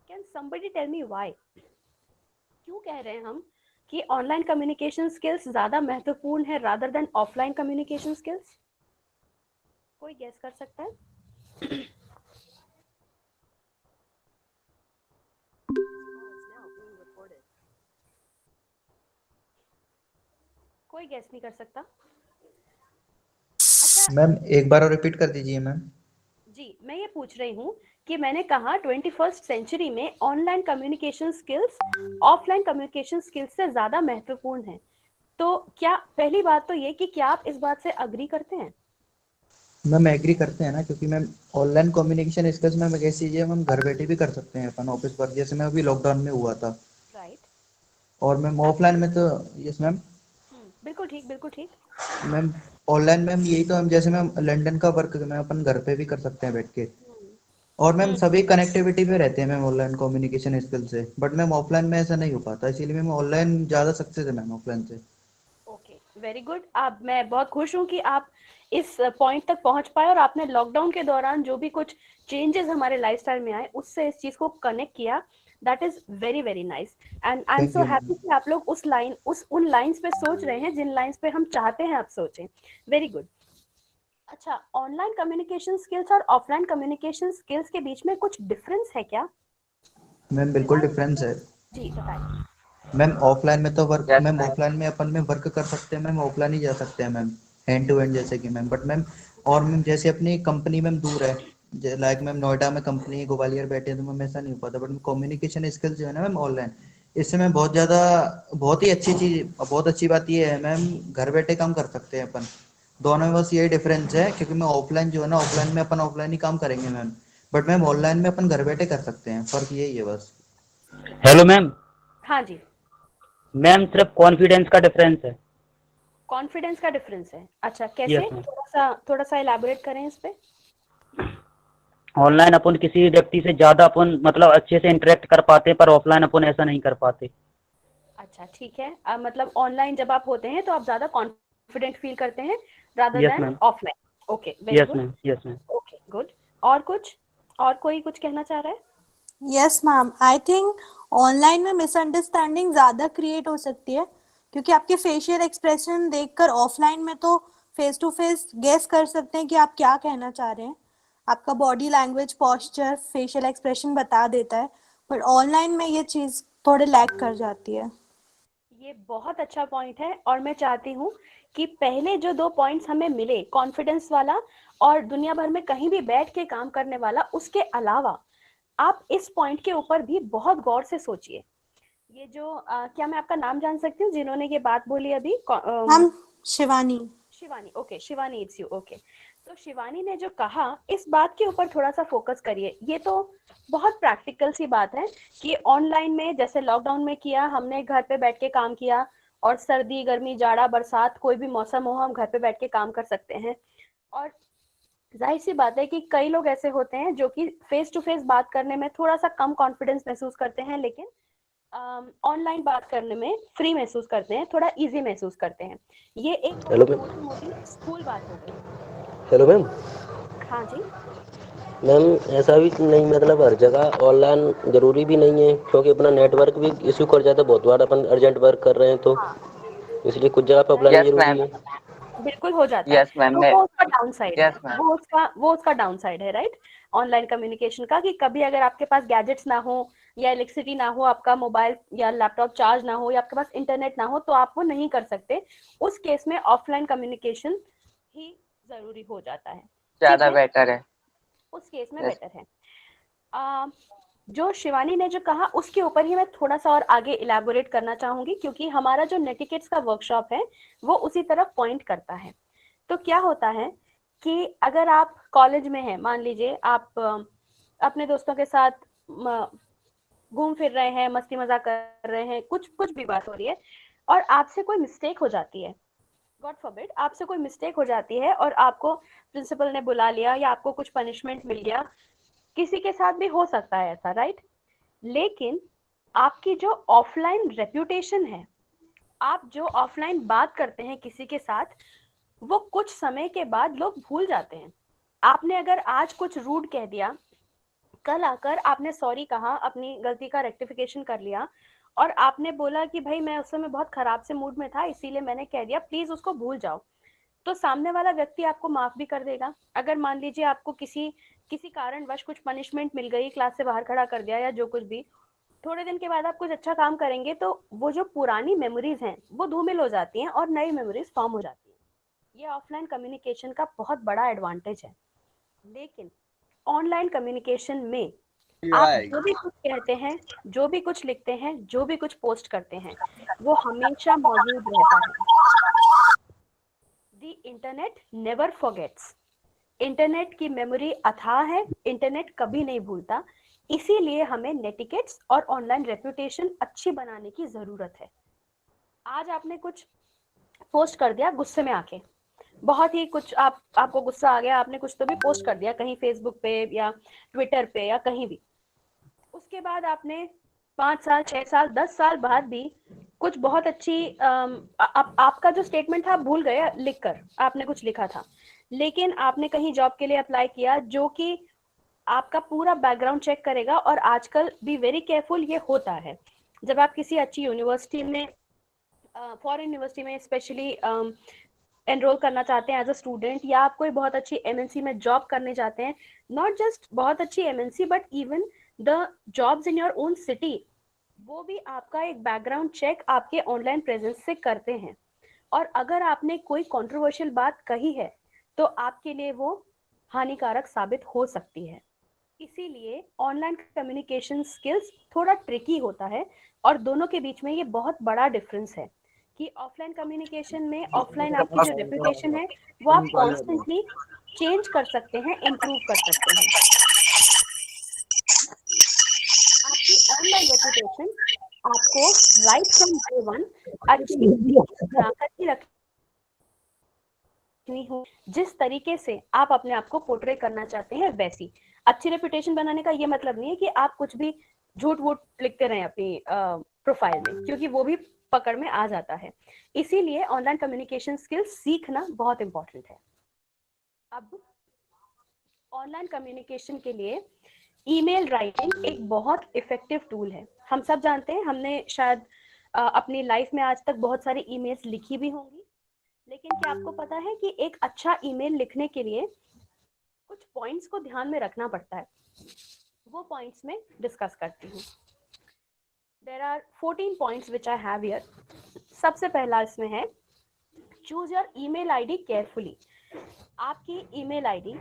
Can somebody tell me why? क्यों कह रहे हैं हम कि ऑनलाइन कम्युनिकेशन स्किल्स ज्यादा महत्वपूर्ण है rather than offline communication skills? कोई गेस कर सकता है? कोई गेस नहीं कर सकता? मैम एक बार और रिपीट कर दीजिए मैम। जी, मैं ये पूछ रही हूँ कि मैंने कहा 21st सेंचुरी में online communication skills offline communication skills से ज्यादा महत्वपूर्ण है। तो क्या पहली बात तो ये कि क्या आप इस बात से अग्री करते हैं? मैम एग्री करते हैं ना, क्योंकि मैम ऑनलाइन कम्युनिकेशन स्किल्स में एक ऐसी चीज है हम घर बैठे भी कर सकते हैं अपन ऑफिस वर्क, जैसे मैं अभी लॉकडाउन में हुआ था। राइट। और मैम ऑफलाइन में तो यस मैम बिल्कुल ठीक, बिल्कुल ठीक। मैम ऑनलाइन मैम यही तो हम जैसे मैम लंदन का वर्क मैं अपन घर पे भी कर सकते हैं बैठ के। और मैम सभी कनेक्टिविटी पे रहते हैं मैम ऑनलाइन कम्युनिकेशन स्किल से, बट मैम ऑफलाइन में ऐसा नहीं हो पाता, इसीलिए मैम ऑनलाइन ज्यादा सक्सेस है मैम ऑफलाइन से। Okay, very good. अब मैं बहुत खुश हूँ कि आप इस पॉइंट तक पहुंच पाए और आपने लॉकडाउन के दौरान जो भी कुछ चेंजेस हमारे लाइफस्टाइल में आए उससे इस चीज को कनेक्ट किया। That is very very nice and I am so happy कि आप लोग उन लाइंस पे सोच रहे हैं जिन लाइंस पे हम चाहते हैं आप सोचें। Very good. अच्छा, ऑनलाइन कम्युनिकेशन स्किल्स और ऑफलाइन कम्युनिकेशन स्किल्स के बीच में कुछ डिफरेंस है क्या? मैम बिल्कुल डिफरेंस है। जी बताइए। मैम ऑफलाइन में तो वर्क मैम ऑफलाइन में अपन में वर्क कर सकते हैं मैम, ऑफलाइन ही जा सकते हैं मैम हैंड टू हैंड जैसे कि मैम, बट मैम और मैम जैसे अपनी कंपनी मैम दूर है, लाइक मैम नोएडा में कंपनी ग्वालियर बैठे हैं तो मैम ऐसा नहीं हो पाता, बट कम्युनिकेशन स्किल्स जो है ना मैम ऑनलाइन, इससे मैम बहुत ही अच्छी चीज, बहुत अच्छी बात ये है मैम घर बैठे काम कर सकते हैं अपन। दोनों में बस यही डिफरेंस है, क्योंकि मैं ऑफलाइन जो है ना ऑफलाइन में अपन ऑफलाइन ही काम करेंगे मैम, बट मैम ऑनलाइन में अपन घर बैठे कर सकते हैं, फर्क यही है बस। Hello ma'am. हाँ जी मैम सिर्फ कॉन्फिडेंस का डिफरेंस है। कॉन्फिडेंस का डिफरेंस है। अच्छा कैसे? Yes ma'am. थोड़ा सा इलैबोरेट करें इस पे। ऑनलाइन अपन किसी व्यक्ति से ज्यादा अपन मतलब अच्छे से इंटरेक्ट कर पाते हैं, पर ऑफलाइन अपन ऐसा नहीं कर पाते। अच्छा ठीक है। मतलब ऑनलाइन जब आप होते हैं तो आप ज्यादा कॉन्फिडेंट फील करते हैं rather yes than ma'am. Offline. Okay very yes good. Ma'am. Yes ma'am. Okay good. और कुछ, और कोई कुछ कहना चाह रहा है? Yes ma'am, I think online में मिसअंडरस्टैंडिंग ज्यादा क्रिएट हो सकती है, क्योंकि आपके फेशियल एक्सप्रेशन देखकर ऑफलाइन में तो फेस टू फेस गेस कर सकते हैं कि आप क्या कहना चाह रहे हैं। आपका body language, posture, facial expression बता देता है, पर ऑनलाइन में ये चीज थोड़े लैग कर जाती है। ये बहुत अच्छा पॉइंट है और मैं चाहती हूँ कि पहले जो 2 पॉइंट्स हमें मिले, कॉन्फिडेंस वाला और दुनिया भर में कहीं भी बैठ के काम करने वाला, उसके अलावा आप इस पॉइंट के ऊपर भी बहुत गौर से सोचिए। ये जो क्या मैं आपका नाम जान सकती हूँ जिन्होंने ये बात बोली अभी? हम Shivani. Shivani, okay Shivani, it's you. Okay, तो शिवानी ने जो कहा इस बात के ऊपर थोड़ा सा फोकस करिए। ये तो बहुत प्रैक्टिकल सी बात है कि ऑनलाइन में जैसे लॉकडाउन में किया, हमने घर पे बैठ के काम किया और सर्दी गर्मी जाड़ा बरसात कोई भी मौसम हो हम घर पे बैठ के काम कर सकते हैं। और जाहिर सी बात है कि कई लोग ऐसे होते हैं जो कि फेस टू फेस बात करने में थोड़ा सा कम कॉन्फिडेंस महसूस करते हैं, लेकिन ऑनलाइन बात करने में फ्री महसूस करते हैं, थोड़ा इजी महसूस करते हैं। ये एक मोटी मोटी स्कूल बात हो गई। Hello ma'am. हाँ जी मैम ऐसा भी नहीं, मतलब हर जगह ऑनलाइन जरूरी भी नहीं है, क्योंकि अपना नेटवर्क भी इशू कर जाता है बहुत बार, अपन अर्जेंट वर्क कर रहे हैं तो इसलिए कुछ जगह पे ऑफलाइन जरूरी है। बिल्कुल हो जाता है। तो वो उसका डाउन साइड है, वो उसका डाउन साइड है, राइट, ऑनलाइन कम्युनिकेशन का, कि कभी अगर आपके पास गैजेट्स ना हो या इलेक्ट्रिसिटी ना हो, आपका मोबाइल या लैपटॉप चार्ज ना हो या आपके पास इंटरनेट ना हो, तो आप वो नहीं कर सकते। उस केस में ऑफलाइन कम्युनिकेशन ही जरूरी हो जाता है, ज्यादा बेटर है, उस केस में बेटर है। जो शिवानी ने जो कहा उसके ऊपर ही मैं थोड़ा सा और आगे इलैबोरेट करना चाहूंगी, क्योंकि हमारा जो नेटिकेट्स का वर्कशॉप है वो उसी तरफ पॉइंट करता है। तो क्या होता है कि अगर आप कॉलेज में हैं, मान लीजिए आप अपने दोस्तों के साथ घूम फिर रहे हैं, मस्ती मजाक कर रहे हैं, कुछ भी बात हो रही है और आपसे कोई मिस्टेक हो जाती है, गॉड फॉरबिड आपसे कोई मिस्टेक हो जाती है और आपको प्रिंसिपल ने बुला लिया या आपको कुछ पनिशमेंट मिल गया, किसी के साथ भी हो सकता है ऐसा, राइट। लेकिन आपकी जो ऑफलाइन रेप्यूटेशन है, आप जो ऑफलाइन बात करते हैं किसी के साथ, वो कुछ समय के बाद लोग भूल जाते हैं। आपने अगर आज कुछ रूड कह दिया, कल आकर आपने सॉरी कहा, अपनी गलती का रेक्टिफिकेशन कर लिया और आपने बोला कि भाई मैं उस समय बहुत खराब से मूड में था इसीलिए मैंने कह दिया, प्लीज उसको भूल जाओ, तो सामने वाला व्यक्ति आपको माफ भी कर देगा। अगर मान लीजिए आपको किसी कारणवश कुछ पनिशमेंट मिल गई, क्लास से बाहर खड़ा कर दिया या जो कुछ भी, थोड़े दिन के बाद आप कुछ अच्छा काम करेंगे तो वो जो पुरानी मेमोरीज हैं वो धूमिल हो जाती हैं और नई मेमोरीज फॉर्म हो जाती हैं। ये ऑफलाइन कम्युनिकेशन का बहुत बड़ा एडवांटेज है। लेकिन ऑनलाइन कम्युनिकेशन में आप जो भी कुछ कहते हैं, जो भी कुछ लिखते हैं, जो भी कुछ पोस्ट करते हैं, वो हमेशा मौजूद रहता है। The internet never forgets. Internet की मेमोरी अथाह है, इंटरनेट कभी नहीं भूलता। इसीलिए हमें नेटिकेट्स और ऑनलाइन रेपुटेशन अच्छी बनाने की जरूरत है। आज आपने कुछ पोस्ट कर दिया गुस्से में आके, बहुत ही कुछ आपको गुस्सा आ गया, आपने कुछ तो भी पोस्ट कर दिया कहीं फेसबुक पे या ट्विटर पे या कहीं भी। उसके बाद आपने 5 साल 6 साल 10 साल बाद भी कुछ बहुत अच्छी आपका जो स्टेटमेंट था आप भूल गए लिखकर, आपने कुछ लिखा था, लेकिन आपने कहीं जॉब के लिए अप्लाई किया जो कि आपका पूरा बैकग्राउंड चेक करेगा। और आजकल बी वेरी केयरफुल, ये होता है जब आप किसी अच्छी यूनिवर्सिटी में, फॉरेन यूनिवर्सिटी में स्पेशली एनरोल करना चाहते हैं एज अ स्टूडेंट, या आप कोई बहुत अच्छी एमएनसी में जॉब करने जाते हैं, नॉट जस्ट बहुत अच्छी MNC but even the jobs in your own city, वो भी आपका एक बैकग्राउंड चेक आपके ऑनलाइन प्रेजेंस से करते हैं। और अगर आपने कोई कंट्रोवर्शियल बात कही है तो आपके लिए वो हानिकारक साबित हो सकती है। इसीलिए ऑनलाइन कम्युनिकेशन स्किल्स थोड़ा ट्रिकी होता है और दोनों के बीच में ये बहुत बड़ा डिफरेंस है कि ऑफलाइन कम्युनिकेशन में ऑफलाइन आपकी जो रेपुटेशन है वो आप कॉन्स्टेंटली चेंज कर सकते हैं, इम्प्रूव कर सकते हैं। आपकी ऑनलाइन रेपुटेशन आपको राइट फ्रॉम डे वन अच्छी बनाकर ही रखनी हो, जिस तरीके से आप अपने आप को पोर्ट्रे करना चाहते हैं वैसी। अच्छी रेपुटेशन बनाने का ये मतलब नहीं है कि आप कुछ भी झूठ वूठ लिखते रहें अपनी प्रोफाइल में, क्योंकि वो भी पकड़ में आ जाता है। इसीलिए ऑनलाइन कम्युनिकेशन स्किल्स सीखना बहुत इंपॉर्टेंट है। अब ऑनलाइन कम्युनिकेशन के लिए ईमेल राइटिंग एक बहुत इफेक्टिव टूल है। हम सब जानते हैं, हमने शायद अपनी लाइफ में आज तक बहुत सारी ईमेल्स लिखी भी होंगी, लेकिन क्या आपको पता है कि एक अच्छा ईमेल लिखने के लिए कुछ पॉइंट्स को ध्यान में रखना पड़ता है। वो पॉइंट्स में डिस्कस करती हूँ। There are 14 points which I have here. सबसे पहला इसमें है choose your email ID carefully. आपकी email ID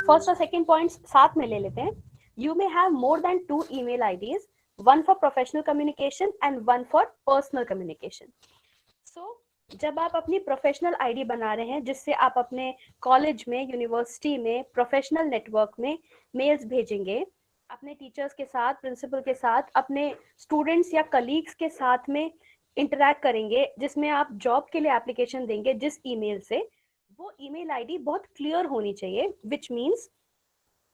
फर्स्ट और सेकंड पॉइंट्स साथ में ले लेते हैं। You may have more than 2 email IDs, one for professional communication and one for personal communication. So जब आप अपनी प्रोफेशनल आईडी बना रहे हैं जिससे आप अपने कॉलेज में, यूनिवर्सिटी में, प्रोफेशनल नेटवर्क में मेल्स भेजेंगे, अपने टीचर्स के साथ, प्रिंसिपल के साथ, अपने स्टूडेंट्स या कलीग्स के साथ में इंटरैक्ट करेंगे, जिसमें आप जॉब के लिए एप्लीकेशन देंगे जिस ईमेल से, वो ईमेल आईडी बहुत क्लियर होनी चाहिए, विच मीन्स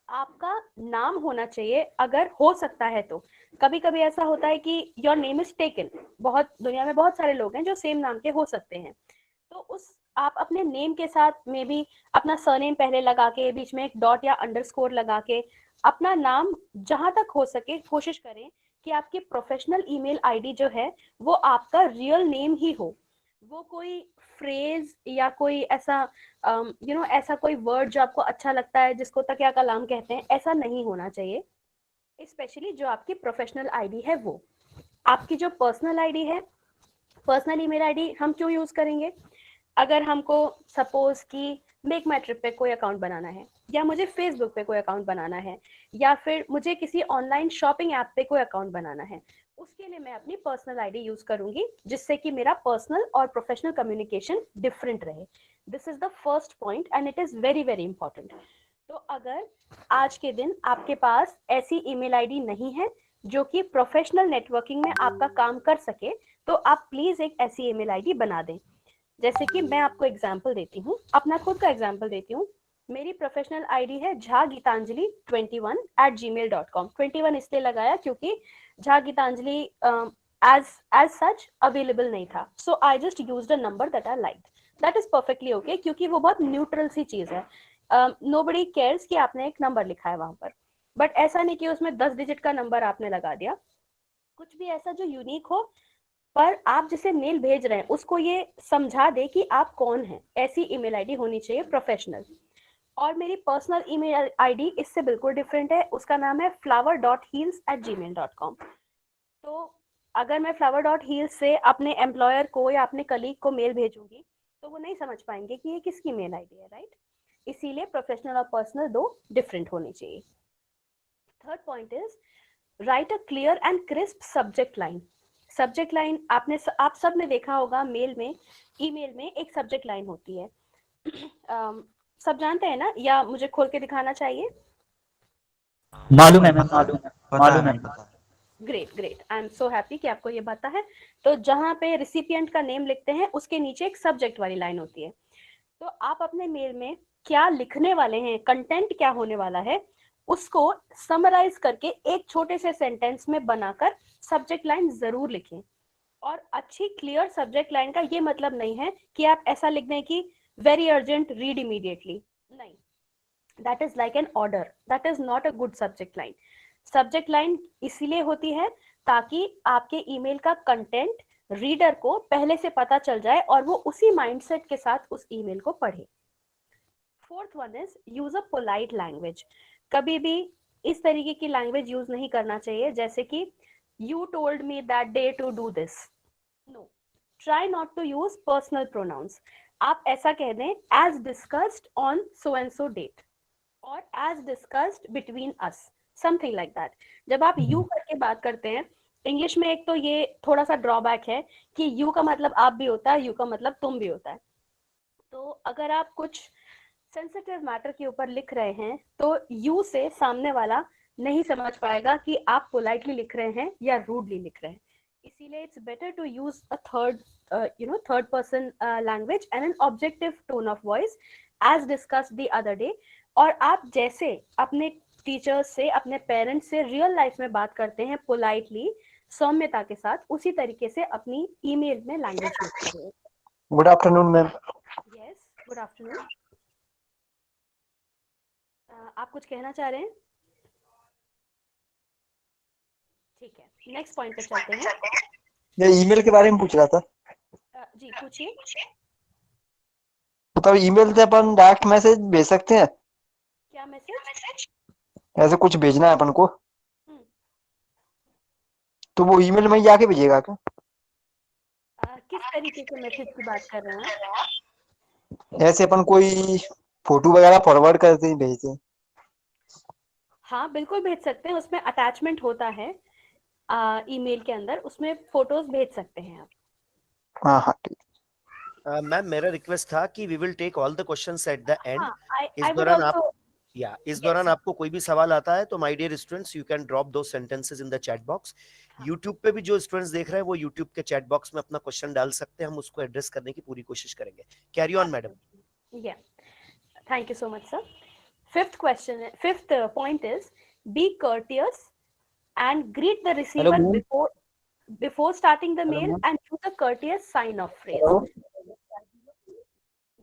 आपका नाम होना चाहिए अगर हो सकता है तो। कभी कभी ऐसा होता है कि योर नेम इज टेकन, बहुत दुनिया में बहुत सारे लोग हैं जो सेम नाम के हो सकते हैं, तो उस आप अपने नेम के साथ में भी अपना सरनेम पहले लगा के बीच में एक डॉट या अंडरस्कोर लगा के अपना नाम जहां तक हो सके कोशिश करें कि आपकी प्रोफेशनल ईमेल आईडी जो है वो आपका रियल नेम ही हो। वो कोई फ्रेज या कोई ऐसा ऐसा कोई वर्ड जो आपको अच्छा लगता है जिसको तकिया कलाम कहते हैं, ऐसा नहीं होना चाहिए। स्पेशली जो आपकी प्रोफेशनल आईडी है वो। आपकी जो पर्सनल आईडी है, पर्सनल ईमेल आईडी हम क्यों यूज करेंगे? अगर हमको सपोज कि मेक माई ट्रिप पे कोई अकाउंट बनाना है, या मुझे फेसबुक पे कोई अकाउंट बनाना है, या फिर मुझे किसी ऑनलाइन शॉपिंग ऐप पे कोई अकाउंट बनाना है, उसके लिए मैं अपनी पर्सनल आईडी यूज करूंगी जिससे कि मेरा पर्सनल और प्रोफेशनल कम्युनिकेशन डिफरेंट रहे। This is the first point and it is very very important. तो अगर आज के दिन आपके पास ऐसी ईमेल आईडी नहीं है जो कि प्रोफेशनल नेटवर्किंग में आपका काम कर सके, तो आप प्लीज एक ऐसी ईमेल आईडी बना दें। जैसे कि मैं आपको एग्जांपल देती हूँ, अपना खुद का एग्जांपल देती हूँ। मेरी प्रोफेशनल आईडी है jhageetanjali21@gmail.com। 21 इसलिए लगाया क्योंकि Jha Geetanjali as such available नहीं था, so I just used a number that I liked. That is perfectly okay, क्योंकि वो बहुत न्यूट्रल सी चीज है। नोबडी केयर्स कि आपने एक नंबर लिखा है वहां पर, बट ऐसा नहीं कि उसमें 10 डिजिट का नंबर आपने लगा दिया। कुछ भी ऐसा जो यूनिक हो, पर आप जिसे मेल भेज रहे हैं उसको ये समझा दे कि आप कौन हैं। ऐसी ईमेल आईडी होनी चाहिए प्रोफेशनल। और मेरी पर्सनल ईमेल आईडी इससे बिल्कुल डिफरेंट है, उसका नाम है flower.heels@gmail.com। तो अगर मैं flower.heels से अपने एम्प्लॉयर को या अपने कलीग को मेल भेजूंगी तो वो नहीं समझ पाएंगे कि ये किसकी मेल आईडी है, राइट? इसीलिए प्रोफेशनल और पर्सनल दो डिफरेंट होने चाहिए। Third point is right a clear and crisp subject line. Subject line आप सब ने देखा होगा, मेल में, ईमेल में एक सब्जेक्ट लाइन होती है। सब जानते हैं ना, या मुझे खोल के दिखाना चाहिए? मालूम है मैम, मालूम है। Great great, I am so happy कि आपको ये पता है। तो जहाँ पे रिसिपिएंट का नेम लिखते हैं उसके नीचे एक सब्जेक्ट वाली लाइन होती है। तो आप अपने मेल में क्या लिखने वाले हैं, कंटेंट क्या होने वाला है, उसको समराइज करके एक छोटे से सेंटेंस में बनाकर सब्जेक्ट लाइन जरूर लिखें। और अच्छी क्लियर सब्जेक्ट लाइन का ये मतलब नहीं है कि आप ऐसा लिख दें कि वेरी अर्जेंट, रीड इमीडिएटली। नहीं, that is like an order, that is not a good subject line. Subject line इसीलिए होती है ताकि आपके ईमेल का कंटेंट रीडर को पहले से पता चल जाए और वो उसी माइंडसेट के साथ उस ईमेल को पढ़े। Fourth one is use a polite language. कभी भी इस तरीके की लैंग्वेज यूज नहीं करना चाहिए जैसे कि you told me that day to do this. No, try not to use personal pronouns. आप ऐसा कह दें as discussed on so and so date और as discussed between us, something like that. जब आप you करके बात करते हैं इंग्लिश में, एक तो ये थोड़ा सा ड्रॉबैक है कि you का मतलब आप भी होता है, you का मतलब तुम भी होता है। तो अगर आप कुछ सेंसिटिव मैटर के ऊपर लिख रहे हैं तो you से सामने वाला नहीं समझ पाएगा कि आप पोलाइटली लिख रहे हैं या रूडली लिख रहे हैं। इसीलिए it's better to use a third person language and an objective tone of voice as discussed the other day. और आप जैसे अपने टीचर्स से, अपने पेरेंट्स से रियल लाइफ में बात करते हैं पोलाइटली, सौम्यता के साथ, उसी तरीके से अपनी ईमेल में लैंग्वेज यूज करें। Good afternoon ma'am. Yes, good afternoon. आप कुछ कहना चाह रहे हैं? ठीक है, नेक्स्ट पॉइंट पे चलते हैं। ये ईमेल के बारे में पूछ रहा था। जी पूछिए। मतलब ईमेल से अपन डायरेक्ट मैसेज भेज सकते हैं? क्या मैसेज? ऐसे कुछ भेजना है अपन को तो वो ईमेल में ही आके भेजेगा क्या? किस तरीके के मैसेज की बात कर रहे हैं? ऐसे अपन कोई फोटो वगैरह फॉरवर्ड करते ही भेजते हैं। हाँ बिल्कुल भेज सकते हैं, उसमें अटैचमेंट होता है ईमेल के अंदर, उसमें फोटोज भेज सकते हैं आप। हाँ हाँ ठीक। मैम मेरा रिक्वेस्ट था कि we will take all the questions at the end. इस दौरान आपको कोई भी सवाल आता है तो my dear students you can drop दो sentences in the chat box. YouTube पे भी जो स्टूडेंट्स देख रहे हैं वो यूट्यूब के चैट बॉक्स में अपना क्वेश्चन डाल सकते हैं, हम उसको एड्रेस करने की पूरी कोशिश करेंगे। Carry on madam. Yeah, thank you so much sir. Fifth point is be courteous and greet the receiver before starting the mail and use a courteous sign of phrase.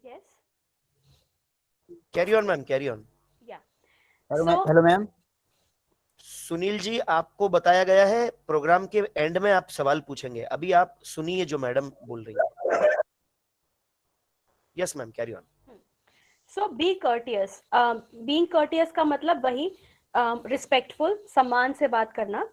Yes. Carry on, ma'am. Carry on. Yeah. Hello ma'am. Sunil ji, आपको बताया गया है प्रोग्राम के एंड में आप सवाल पूछेंगे, अभी आप सुनिए जो मैडम बोल रही है। Yes ma'am, carry on. So be courteous. Being courteous का मतलब वही रिस्पेक्टफुल, सम्मान से बात करना।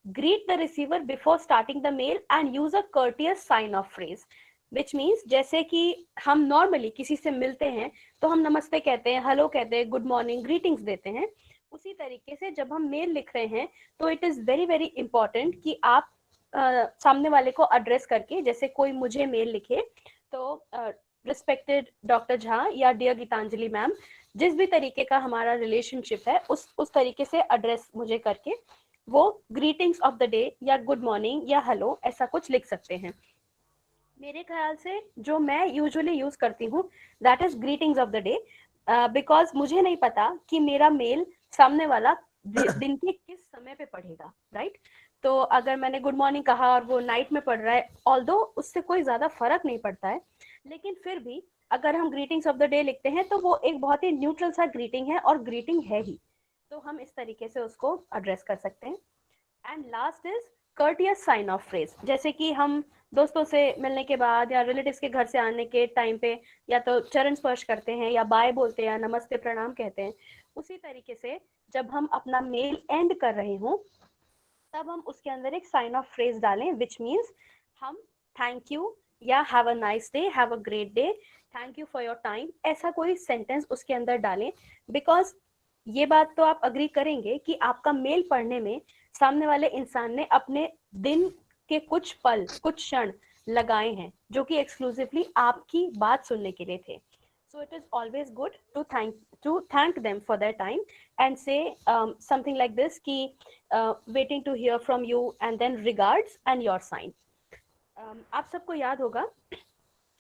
Greet the receiver before starting the mail and use a courteous sign of phrase, which means जैसे कि हम नॉर्मली किसी से मिलते हैं तो हम नमस्ते कहते हैं, हेलो कहते हैं, गुड मॉर्निंग, ग्रीटिंग्स देते हैं। उसी तरीके से जब हम मेल लिख रहे हैं तो it is very very important कि आप सामने वाले को एड्रेस करके, जैसे कोई मुझे मेल लिखे तो रिस्पेक्टेड डॉक्टर झा या डियर गीतांजलि मैम, जिस भी तरीके का हमारा रिलेशनशिप है उस तरीके से एड्रेस मुझे करके वो ग्रीटिंग्स ऑफ द डे या गुड मॉर्निंग या हेलो ऐसा कुछ लिख सकते हैं। मेरे ख्याल से जो मैं यूजुअली यूज करती हूँ that is greetings of the day, because मुझे नहीं पता कि मेरा मेल सामने वाला दिन के किस समय पे पढ़ेगा, राइट? तो अगर मैंने गुड मॉर्निंग कहा और वो नाइट में पढ़ रहा है, ऑल्दो उससे कोई ज्यादा फर्क नहीं पड़ता है, लेकिन फिर भी अगर हम ग्रीटिंग्स ऑफ द डे लिखते हैं तो वो एक बहुत ही न्यूट्रल सा ग्रीटिंग है और ग्रीटिंग है ही, तो हम इस तरीके से उसको एड्रेस कर सकते हैं। And last is courteous sign off phrase, जैसे कि हम दोस्तों से मिलने के बाद या रिलेटिव्स के घर से आने के टाइम पे या तो चरण स्पर्श करते हैं या बाय बोलते हैं या नमस्ते प्रणाम कहते हैं, उसी तरीके से जब हम अपना मेल एंड कर रहे हों तब हम उसके अंदर एक साइन ऑफ फ्रेज डालें, विच मीन्स हम थैंक यू या have a nice day, have a great day, thank you for your time, ऐसा कोई सेंटेंस उसके अंदर डालें, बिकॉज ये बात तो आप अग्री करेंगे कि आपका मेल पढ़ने में सामने वाले इंसान ने अपने दिन के कुछ पल, कुछ क्षण लगाए हैं जो कि एक्सक्लूसिवली आपकी बात सुनने के लिए थे. So it is always good to thank them for their time and say something like this कि waiting to hear from you and then regards and your sign. आप सबको याद होगा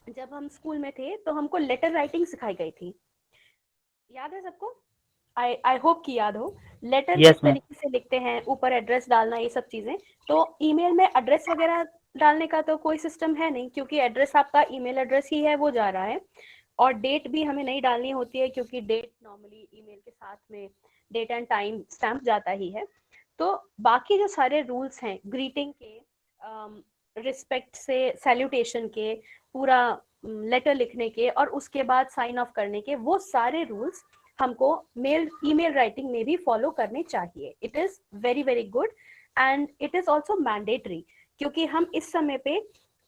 जब हम स्कूल में थे तो हमको लेटर राइटिंग सिखाई गई थी, याद है सबको? आई होप कि याद हो. लेटर Yes, किस तरीके से लिखते हैं, ऊपर एड्रेस डालना, ये सब चीजें. तो ईमेल में एड्रेस वगैरह डालने का तो कोई सिस्टम है नहीं, क्योंकि एड्रेस आपका ईमेल एड्रेस ही है, वो जा रहा है. और डेट भी हमें नहीं डालनी होती है, क्योंकि डेट नॉर्मली ईमेल के साथ में डेट एंड टाइम स्टैम्प जाता ही है. तो बाकी जो सारे रूल्स हैं ग्रीटिंग के, रिस्पेक्ट से सैल्यूटेशन के, पूरा लेटर लिखने के और उसके बाद साइन ऑफ करने के, वो सारे रूल्स हमको ईमेल राइटिंग में भी फॉलो करने चाहिए. It is very very good and it is also mandatory, क्योंकि हम इस समय पे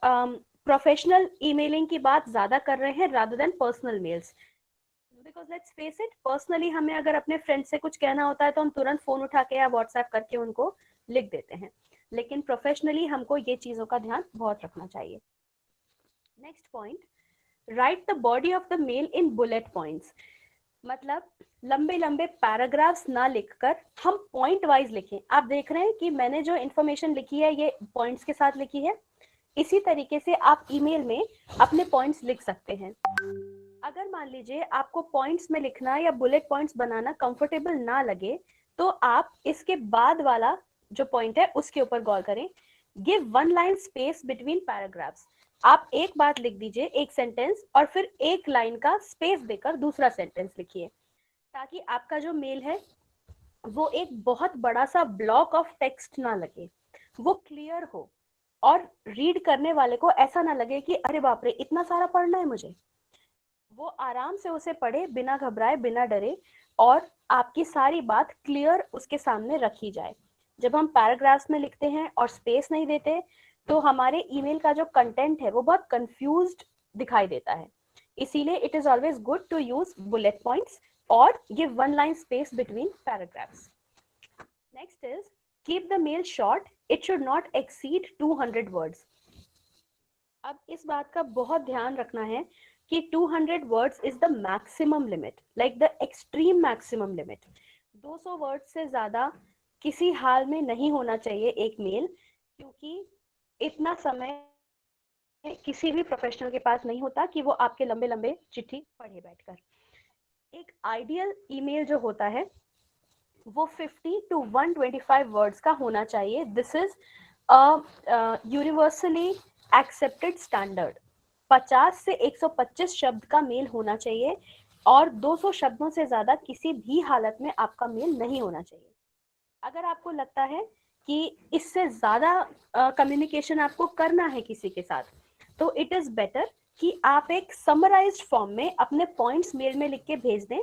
प्रोफेशनल ईमेलिंग की बात ज्यादा कर रहे हैं rather than personal mails. Because let's face it, personally हमें अगर अपने फ्रेंड से कुछ कहना होता है तो हम तुरंत फोन उठा के या व्हाट्सएप करके उनको लिख देते हैं, लेकिन प्रोफेशनली हमको ये चीजों का ध्यान बहुत रखना चाहिए. Next point, write the body of the mail in bullet points. मतलब लंबे लंबे पैराग्राफ्स ना लिखकर हम पॉइंट वाइज लिखें. आप देख रहे हैं कि मैंने जो इन्फॉर्मेशन लिखी है ये पॉइंट्स के साथ लिखी है. इसी तरीके से आप ईमेल में अपने पॉइंट्स लिख सकते हैं. अगर मान लीजिए आपको पॉइंट्स में लिखना या बुलेट पॉइंट्स बनाना कंफर्टेबल ना लगे, तो आप इसके बाद वाला जो पॉइंट है उसके ऊपर गौर करें. Give one line space between paragraphs. आप एक बात लिख दीजिए, एक सेंटेंस, और फिर एक लाइन का स्पेस देकर दूसरा सेंटेंस लिखिए, ताकि आपका जो मेल है वो एक बहुत बड़ा सा ब्लॉक ऑफ टेक्स्ट ना लगे, वो क्लियर हो और रीड करने वाले को ऐसा ना लगे कि अरे बाप रे इतना सारा पढ़ना है मुझे. वो आराम से उसे पढ़े, बिना घबराए, बिना डरे, और आपकी सारी बात क्लियर उसके सामने रखी जाए. जब हम पैराग्राफ्स में लिखते हैं और स्पेस नहीं देते तो हमारे ईमेल का जो कंटेंट है वो बहुत कंफ्यूज्ड दिखाई देता है. इसीलिए it is always good to use bullet points और give one line space between paragraphs. Next is keep the mail short. It should not exceed 200 words. अब इस बात का बहुत ध्यान रखना है कि 200 words is the maximum limit, like the extreme maximum limit. 200 words से ज्यादा किसी हाल में नहीं होना चाहिए एक मेल, क्योंकि इतना समय किसी भी प्रोफेशनल के पास नहीं होता कि वो आपके लंबे लंबे चिट्ठी पढ़े बैठकर. एक आइडियल ईमेल जो होता है वो 50 to 125 वर्ड्स का होना चाहिए. This is a universally accepted standard. 50 से 125 शब्द का मेल होना चाहिए और 200 शब्दों से ज्यादा किसी भी हालत में आपका मेल नहीं होना चाहिए. अगर आपको लगता है कि इससे ज्यादा कम्युनिकेशन आपको करना है किसी के साथ, तो इट इज बेटर कि आप एक समराइज्ड फॉर्म में अपने पॉइंट्स मेल में लिख के भेज दें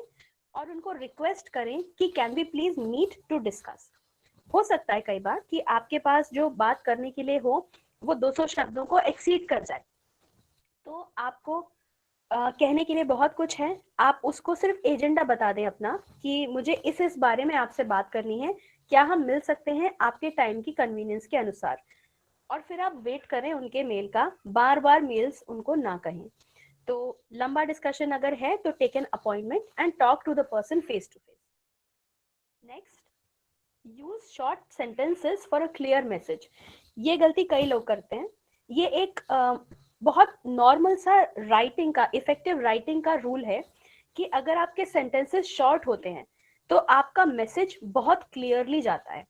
और उनको रिक्वेस्ट करें कि can we please meet to discuss. हो सकता है कई बार कि आपके पास जो बात करने के लिए हो वो 200 शब्दों को एक्सीड कर जाए, तो आपको कहने के लिए बहुत कुछ है. आप उसको सिर्फ एजेंडा बता दें अपना कि मुझे इस बारे में आपसे बात करनी है, क्या हम मिल सकते हैं आपके टाइम की कन्वीनियंस के अनुसार, और फिर आप वेट करें उनके मेल का. बार बार मेल्स उनको ना कहें. तो लंबा डिस्कशन अगर है तो take an appointment and talk to the person face to face. Next, use short sentences for a clear message. ये गलती कई लोग करते हैं. ये एक बहुत नॉर्मल सा राइटिंग का, इफेक्टिव राइटिंग का रूल है कि अगर आपके सेंटेंसेस शॉर्ट होते हैं तो आपका मैसेज बहुत क्लियरली जाता है.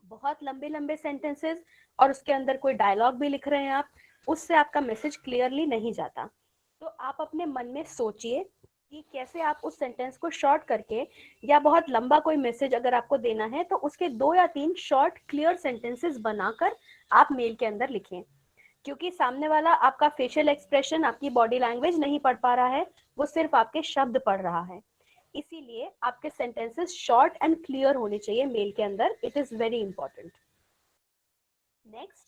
बहुत लंबे लंबे सेंटेंसेस और उसके अंदर कोई डायलॉग भी लिख रहे हैं आप, उससे आपका मैसेज क्लियरली नहीं जाता. तो आप अपने मन में सोचिए कि कैसे आप उस सेंटेंस को शॉर्ट करके, या बहुत लंबा कोई मैसेज अगर आपको देना है तो उसके 2 या 3 शॉर्ट क्लियर सेंटेंसेस बनाकर आप मेल के अंदर लिखें. क्योंकि सामने वाला आपका फेशियल एक्सप्रेशन, आपकी बॉडी लैंग्वेज नहीं पढ़ पा रहा है, वो सिर्फ आपके शब्द पढ़ रहा है. इसीलिए आपके सेंटेंसेस शॉर्ट एंड क्लियर होने चाहिए मेल के अंदर. It is very important. Next,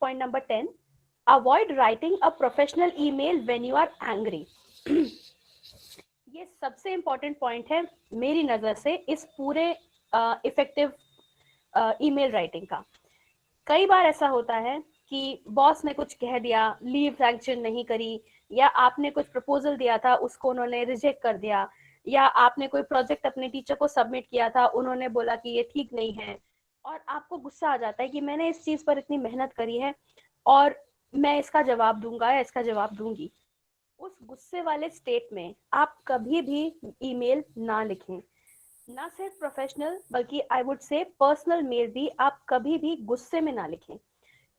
point number 10, avoid writing a professional email when you are angry. ये सबसे इंपॉर्टेंट पॉइंट है मेरी नजर से इस पूरे इफेक्टिव ईमेल राइटिंग का। कई बार ऐसा होता है कि बॉस ने कुछ कह दिया, लीव सैंक्शन नहीं करी, या आपने कुछ प्रपोजल दिया था उसको उन्होंने रिजेक्ट कर दिया, या आपने कोई प्रोजेक्ट अपने टीचर को सबमिट किया था, उन्होंने बोला कि ये ठीक नहीं है, और आपको गुस्सा आ जाता है कि मैंने इस चीज पर इतनी मेहनत करी है और मैं इसका जवाब दूंगा या इसका जवाब दूंगी। उस गुस्से वाले स्टेट में आप कभी भी ईमेल ना लिखें, ना सिर्फ प्रोफेशनल बल्कि I would say personal mail भी आप कभी भी गुस्से में ना लिखें,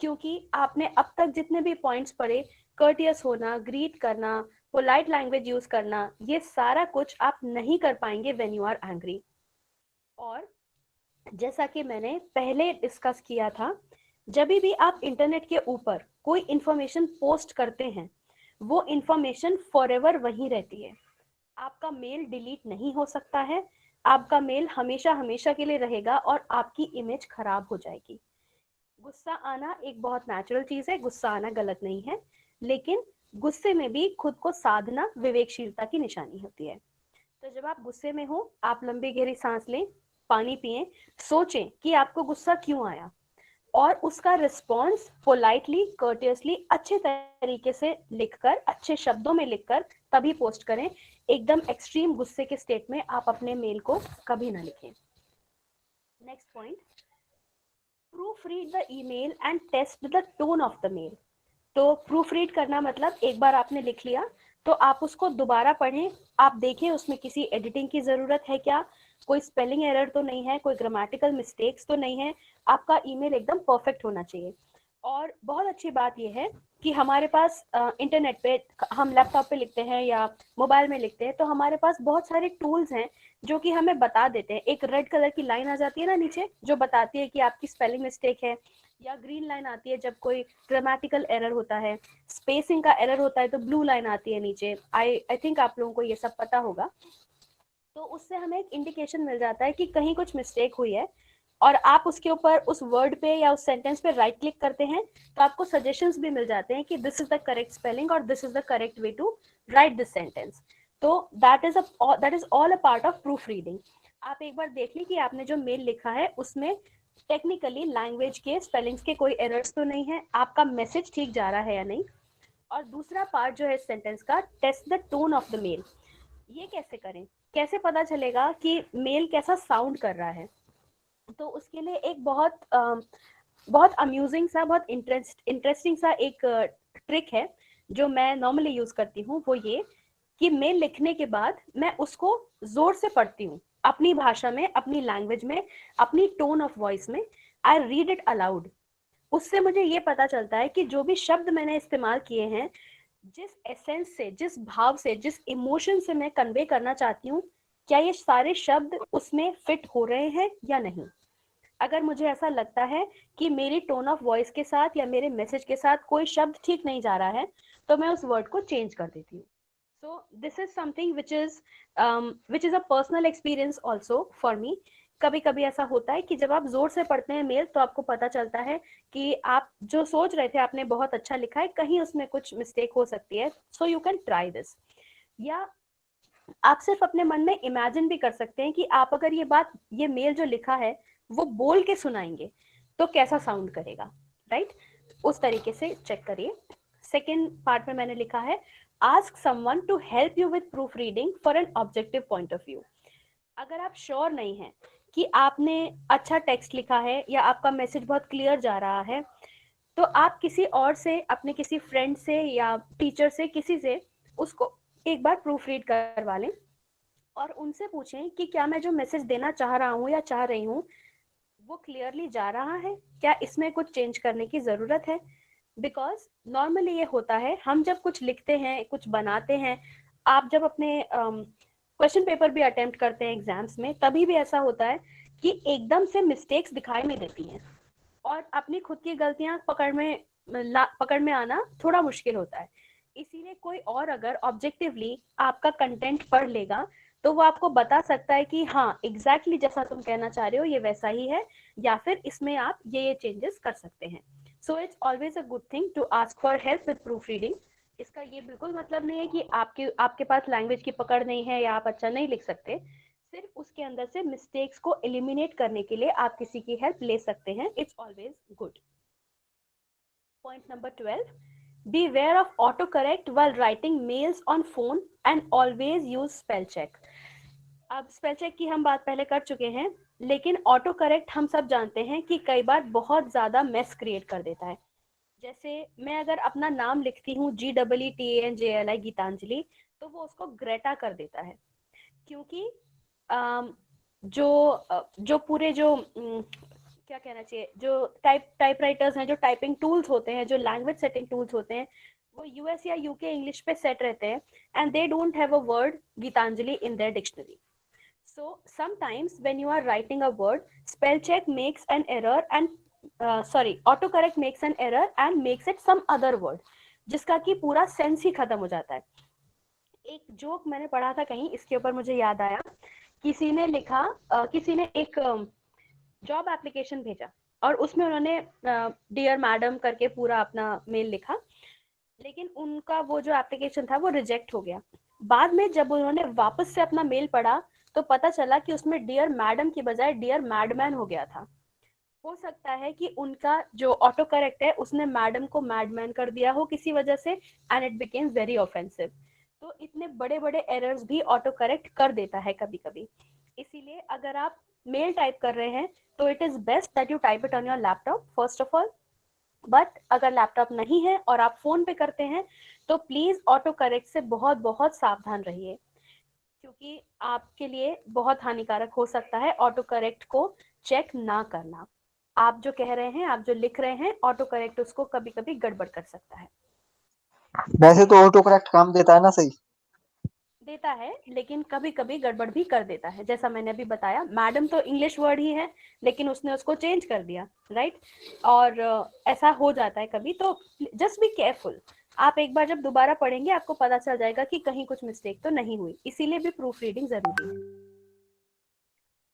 क्योंकि आपने अब तक जितने भी पॉइंट्स पढ़े, कर्टियस होना, ग्रीट करना, पोलाइट लैंग्वेज यूज करना, ये सारा कुछ आप नहीं कर पाएंगे व्हेन यू आर एंग्री। और जैसा कि मैंने पहले डिस्कस किया था, जब भी आप इंटरनेट के ऊपर कोई इंफॉर्मेशन पोस्ट करते हैं, वो इंफॉर्मेशन फॉरएवर वहीं रहती है। आपका मेल डिलीट नहीं हो सकता है, आपका मेल हमेशा हमेशा के लिए रहेगा और आपकी इमेज खराब हो जाएगी। गुस्सा आना एक बहुत नेचुरल चीज है, गुस्सा आना गलत नहीं है, लेकिन गुस्से में भी खुद को साधना विवेकशीलता की निशानी होती है। तो जब आप गुस्से में हो, आप लंबी गहरी सांस लें, पानी पिएं, सोचें कि आपको गुस्सा क्यों आया, और उसका रिस्पॉन्स पोलाइटली, कर्टियसली, अच्छे तरीके से लिखकर, अच्छे शब्दों में लिखकर तभी पोस्ट करें। एकदम एक्सट्रीम गुस्से के स्टेट में आप अपने मेल को कभी ना लिखें। Next point, proof read the email and test the tone of the mail. तो प्रूफ रीड करना मतलब एक बार आपने लिख लिया तो आप उसको दोबारा पढ़ें, आप देखें उसमें किसी एडिटिंग की जरूरत है क्या, कोई स्पेलिंग एरर तो नहीं है, कोई ग्रामेटिकल मिस्टेक्स तो नहीं है, आपका ईमेल एकदम परफेक्ट होना चाहिए। और बहुत अच्छी बात यह है कि हमारे पास इंटरनेट पे, हम लैपटॉप पे लिखते हैं या मोबाइल में लिखते हैं, तो हमारे पास बहुत सारे टूल्स हैं जो कि हमें बता देते हैं। एक रेड कलर की लाइन आ जाती है ना नीचे, जो बताती है कि आपकी स्पेलिंग मिस्टेक है, या ग्रीन लाइन आती है जब कोई ग्रामेटिकल एरर होता है, स्पेसिंग का एरर होता है तो ब्लू लाइन आती है नीचे। आई थिंक आप लोगों को ये सब पता होगा। तो उससे हमें एक इंडिकेशन मिल जाता है कि कहीं कुछ मिस्टेक हुई है, और आप उसके ऊपर उस वर्ड पे या उस सेंटेंस पे राइट क्लिक करते हैं तो आपको सजेशंस भी मिल जाते हैं कि this is the correct spelling और this is the correct way to write this sentence. तो that is all a part of proofreading. आप एक बार देख ली कि आपने जो मेल लिखा है उसमें टेक्निकली लैंग्वेज के, स्पेलिंग्स के कोई एरर्स तो नहीं है, आपका मैसेज ठीक जा रहा है या नहीं। और दूसरा पार्ट जो है सेंटेंस का, test the tone of the mail. ये कैसे करें, कैसे पता चलेगा कि मेल कैसा साउंड कर रहा है? तो उसके लिए एक बहुत अम्यूजिंग सा, बहुत इंटरेस्टिंग सा एक ट्रिक है जो मैं नॉर्मली यूज करती हूँ। वो ये कि मेल लिखने के बाद मैं उसको जोर से पढ़ती हूँ, अपनी भाषा में, अपनी लैंग्वेज में, अपनी टोन ऑफ वॉइस में। I read it allowed. उससे मुझे ये पता चलता है कि जो भी शब्द मैंने इस्तेमाल किए हैं, जिस एसेंस से, जिस भाव से, जिस इमोशन से मैं कन्वे करना चाहती हूँ, क्या ये सारे शब्द उसमें फिट हो रहे हैं या नहीं। अगर मुझे ऐसा लगता है कि मेरी टोन ऑफ वॉइस के साथ या मेरे मैसेज के साथ कोई शब्द ठीक नहीं जा रहा है, तो मैं उस वर्ड को चेंज कर देती हूँ। So this is something which is a personal experience also for me. कभी कभी ऐसा होता है कि जब आप जोर से पढ़ते हैं मेल तो आपको पता चलता है कि आप जो सोच रहे थे आपने बहुत अच्छा लिखा है, कहीं उसमें कुछ मिस्टेक हो सकती है। So you can try this. या आप सिर्फ अपने मन में इमेजिन भी कर सकते हैं कि आप अगर ये मेल जो लिखा है वो बोल के सुनाएंगे तो कैसा साउंड करेगा, राइट? उस तरीके से चेक करिए। सेकेंड पार्ट में मैंने लिखा है, ask someone to help you with proof reading for an objective point of view. अगर आप श्योर नहीं हैं कि आपने अच्छा टेक्स्ट लिखा है या आपका मैसेज बहुत क्लियर जा रहा है, तो आप किसी और से, अपने किसी फ्रेंड से या टीचर से, किसी से उसको एक बार प्रूफ रीड करवा लें और उनसे पूछें कि क्या मैं जो मैसेज देना चाह रहा हूँ या चाह रही हूँ वो क्लियरली जा रहा है, क्या इसमें कुछ चेंज करने की जरूरत है। बिकॉज नॉर्मली ये होता है, हम जब कुछ लिखते हैं, कुछ बनाते हैं, आप जब अपने क्वेश्चन पेपर भी अटेम्प्ट करते हैं एग्जाम्स में, तभी भी ऐसा होता है कि एकदम से मिस्टेक्स दिखाई नहीं देती हैं और अपनी खुद की गलतियां पकड़ में आना थोड़ा मुश्किल होता है। इसीलिए कोई और अगर ऑब्जेक्टिवली आपका कंटेंट पढ़ लेगा तो वो आपको बता सकता है कि हाँ, एग्जैक्टली जैसा तुम कहना चाह रहे हो ये वैसा ही है, या फिर इसमें आप ये चेंजेस कर सकते हैं। So it's always a good thing to ask for help with proofreading. इसका ये बिल्कुल मतलब नहीं है कि आपके पास लैंग्वेज की पकड़ नहीं है या आप अच्छा नहीं लिख सकते, सिर्फ उसके अंदर से मिस्टेक्स को एलिमिनेट करने के लिए आप किसी की हेल्प ले सकते हैं. It's always good. Point number 12. Beware of autocorrect while writing mails on phone and always use spell check. अब स्पेल चेक की हम बात पहले कर चुके हैं, लेकिन ऑटो करेक्ट हम सब जानते हैं कि कई बार बहुत ज़्यादा मेस क्रिएट कर देता है. जैसे मैं अगर अपना नाम लिखती हूँ GEETANJLI गीतांजलि, तो वो उसको ग्रेटा कर देता है, क्योंकि जो पूरे जो क्या कहना चाहिए, जो टाइप राइटर्स हैं, जो टाइपिंग टूल्स होते हैं, जो लैंग्वेज सेटिंग टूल्स होते हैं, वो यूएस या यूके इंग्लिश पे सेट रहते हैं, and they don't have a word Geetanjali in their dictionary. So sometimes when you are writing a word, spell check makes an error and autocorrect makes an error and makes it some other word, जिसका कि पूरा सेंस ही खत्म हो जाता है. एक जोक मैंने पढ़ा था कहीं, इसके ऊपर मुझे याद आया. किसी ने एक जॉब एप्लीकेशन भेजा और उसमें उन्होंने डियर मैडम करके पूरा अपना मेल लिखा, लेकिन उनका वो जो एप्लीकेशन था वो रिजेक्ट हो गया. बाद में जब उन्होंने वापस से अपना मेल पढ़ा तो पता चला कि उसमें डियर मैडम की बजाय डियर मैडमैन हो गया था. हो सकता है कि उनका जो ऑटो करेक्ट है उसने मैडम को मैडमैन कर दिया हो किसी वजह से, and it became very offensive. तो इतने बड़े बड़े एरर्स भी ऑटो करेक्ट कर देता है कभी कभी. इसीलिए अगर आप मेल टाइप कर रहे हैं तो it is best that you type it on your laptop first of all. But अगर लैपटॉप नहीं है और आप फोन पे करते हैं तो प्लीज ऑटो करेक्ट से बहुत बहुत सावधान रहिए, क्योंकि आपके लिए बहुत हानिकारक हो सकता है ऑटो करेक्ट को चेक ना करना. आप जो कह रहे हैं, आप जो लिख रहे हैं, ऑटो करेक्ट उसको कभी कभी गड़बड़ कर सकता है. वैसे तो ऑटो करेक्ट काम देता है ना, सही देता है, लेकिन कभी कभी गड़बड़ भी कर देता है. जैसा मैंने अभी बताया, मैडम तो इंग्लिश वर्ड ही है, लेकिन उसने उसको चेंज कर दिया, राइट? और ऐसा हो जाता है कभी. तो जस्ट बी केयरफुल. आप एक बार जब दोबारा पढ़ेंगे आपको पता चल जाएगा कि कहीं कुछ मिस्टेक तो नहीं हुई. इसीलिए भी प्रूफ रीडिंग जरूरी है.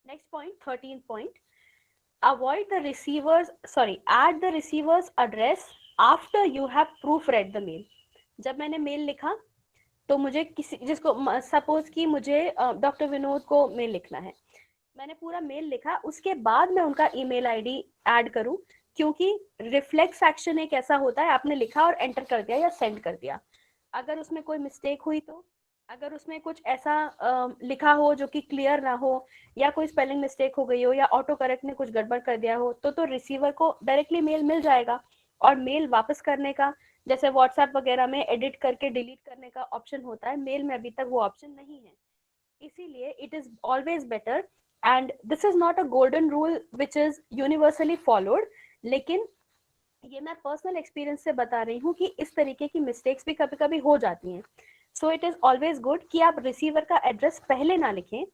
Next point, 13 point. Avoid the receiver's add the receiver's address after you have proof read the mail. जब मैंने मेल लिखा तो मुझे जिसको सपोज कि मुझे डॉक्टर विनोद को मेल लिखना है, मैंने पूरा मेल लिखा, उसके बाद मैं उनका ईमेल आईडी ऐड करूं, क्योंकि रिफ्लेक्स एक्शन एक ऐसा होता है, आपने लिखा और एंटर कर दिया या सेंड कर दिया, अगर उसमें कोई मिस्टेक हुई तो, अगर उसमें कुछ ऐसा लिखा हो जो कि क्लियर ना हो, या कोई स्पेलिंग मिस्टेक हो गई हो, या ऑटो करेक्ट ने कुछ गड़बड़ कर दिया हो, तो रिसीवर को डायरेक्टली मेल मिल जाएगा. और मेल वापस करने का, जैसे व्हाट्सएप वगैरह में एडिट करके डिलीट करने का ऑप्शन होता है, मेल में अभी तक वो ऑप्शन नहीं है. इसीलिए it is always better, and this is not a golden rule which is universally followed, लेकिन ये मैं पर्सनल एक्सपीरियंस से बता रही हूँ कि इस तरीके की मिस्टेक्स भी कभी कभी हो जाती हैं. सो इट इज ऑलवेज गुड कि आप रिसीवर का एड्रेस पहले ना लिखें.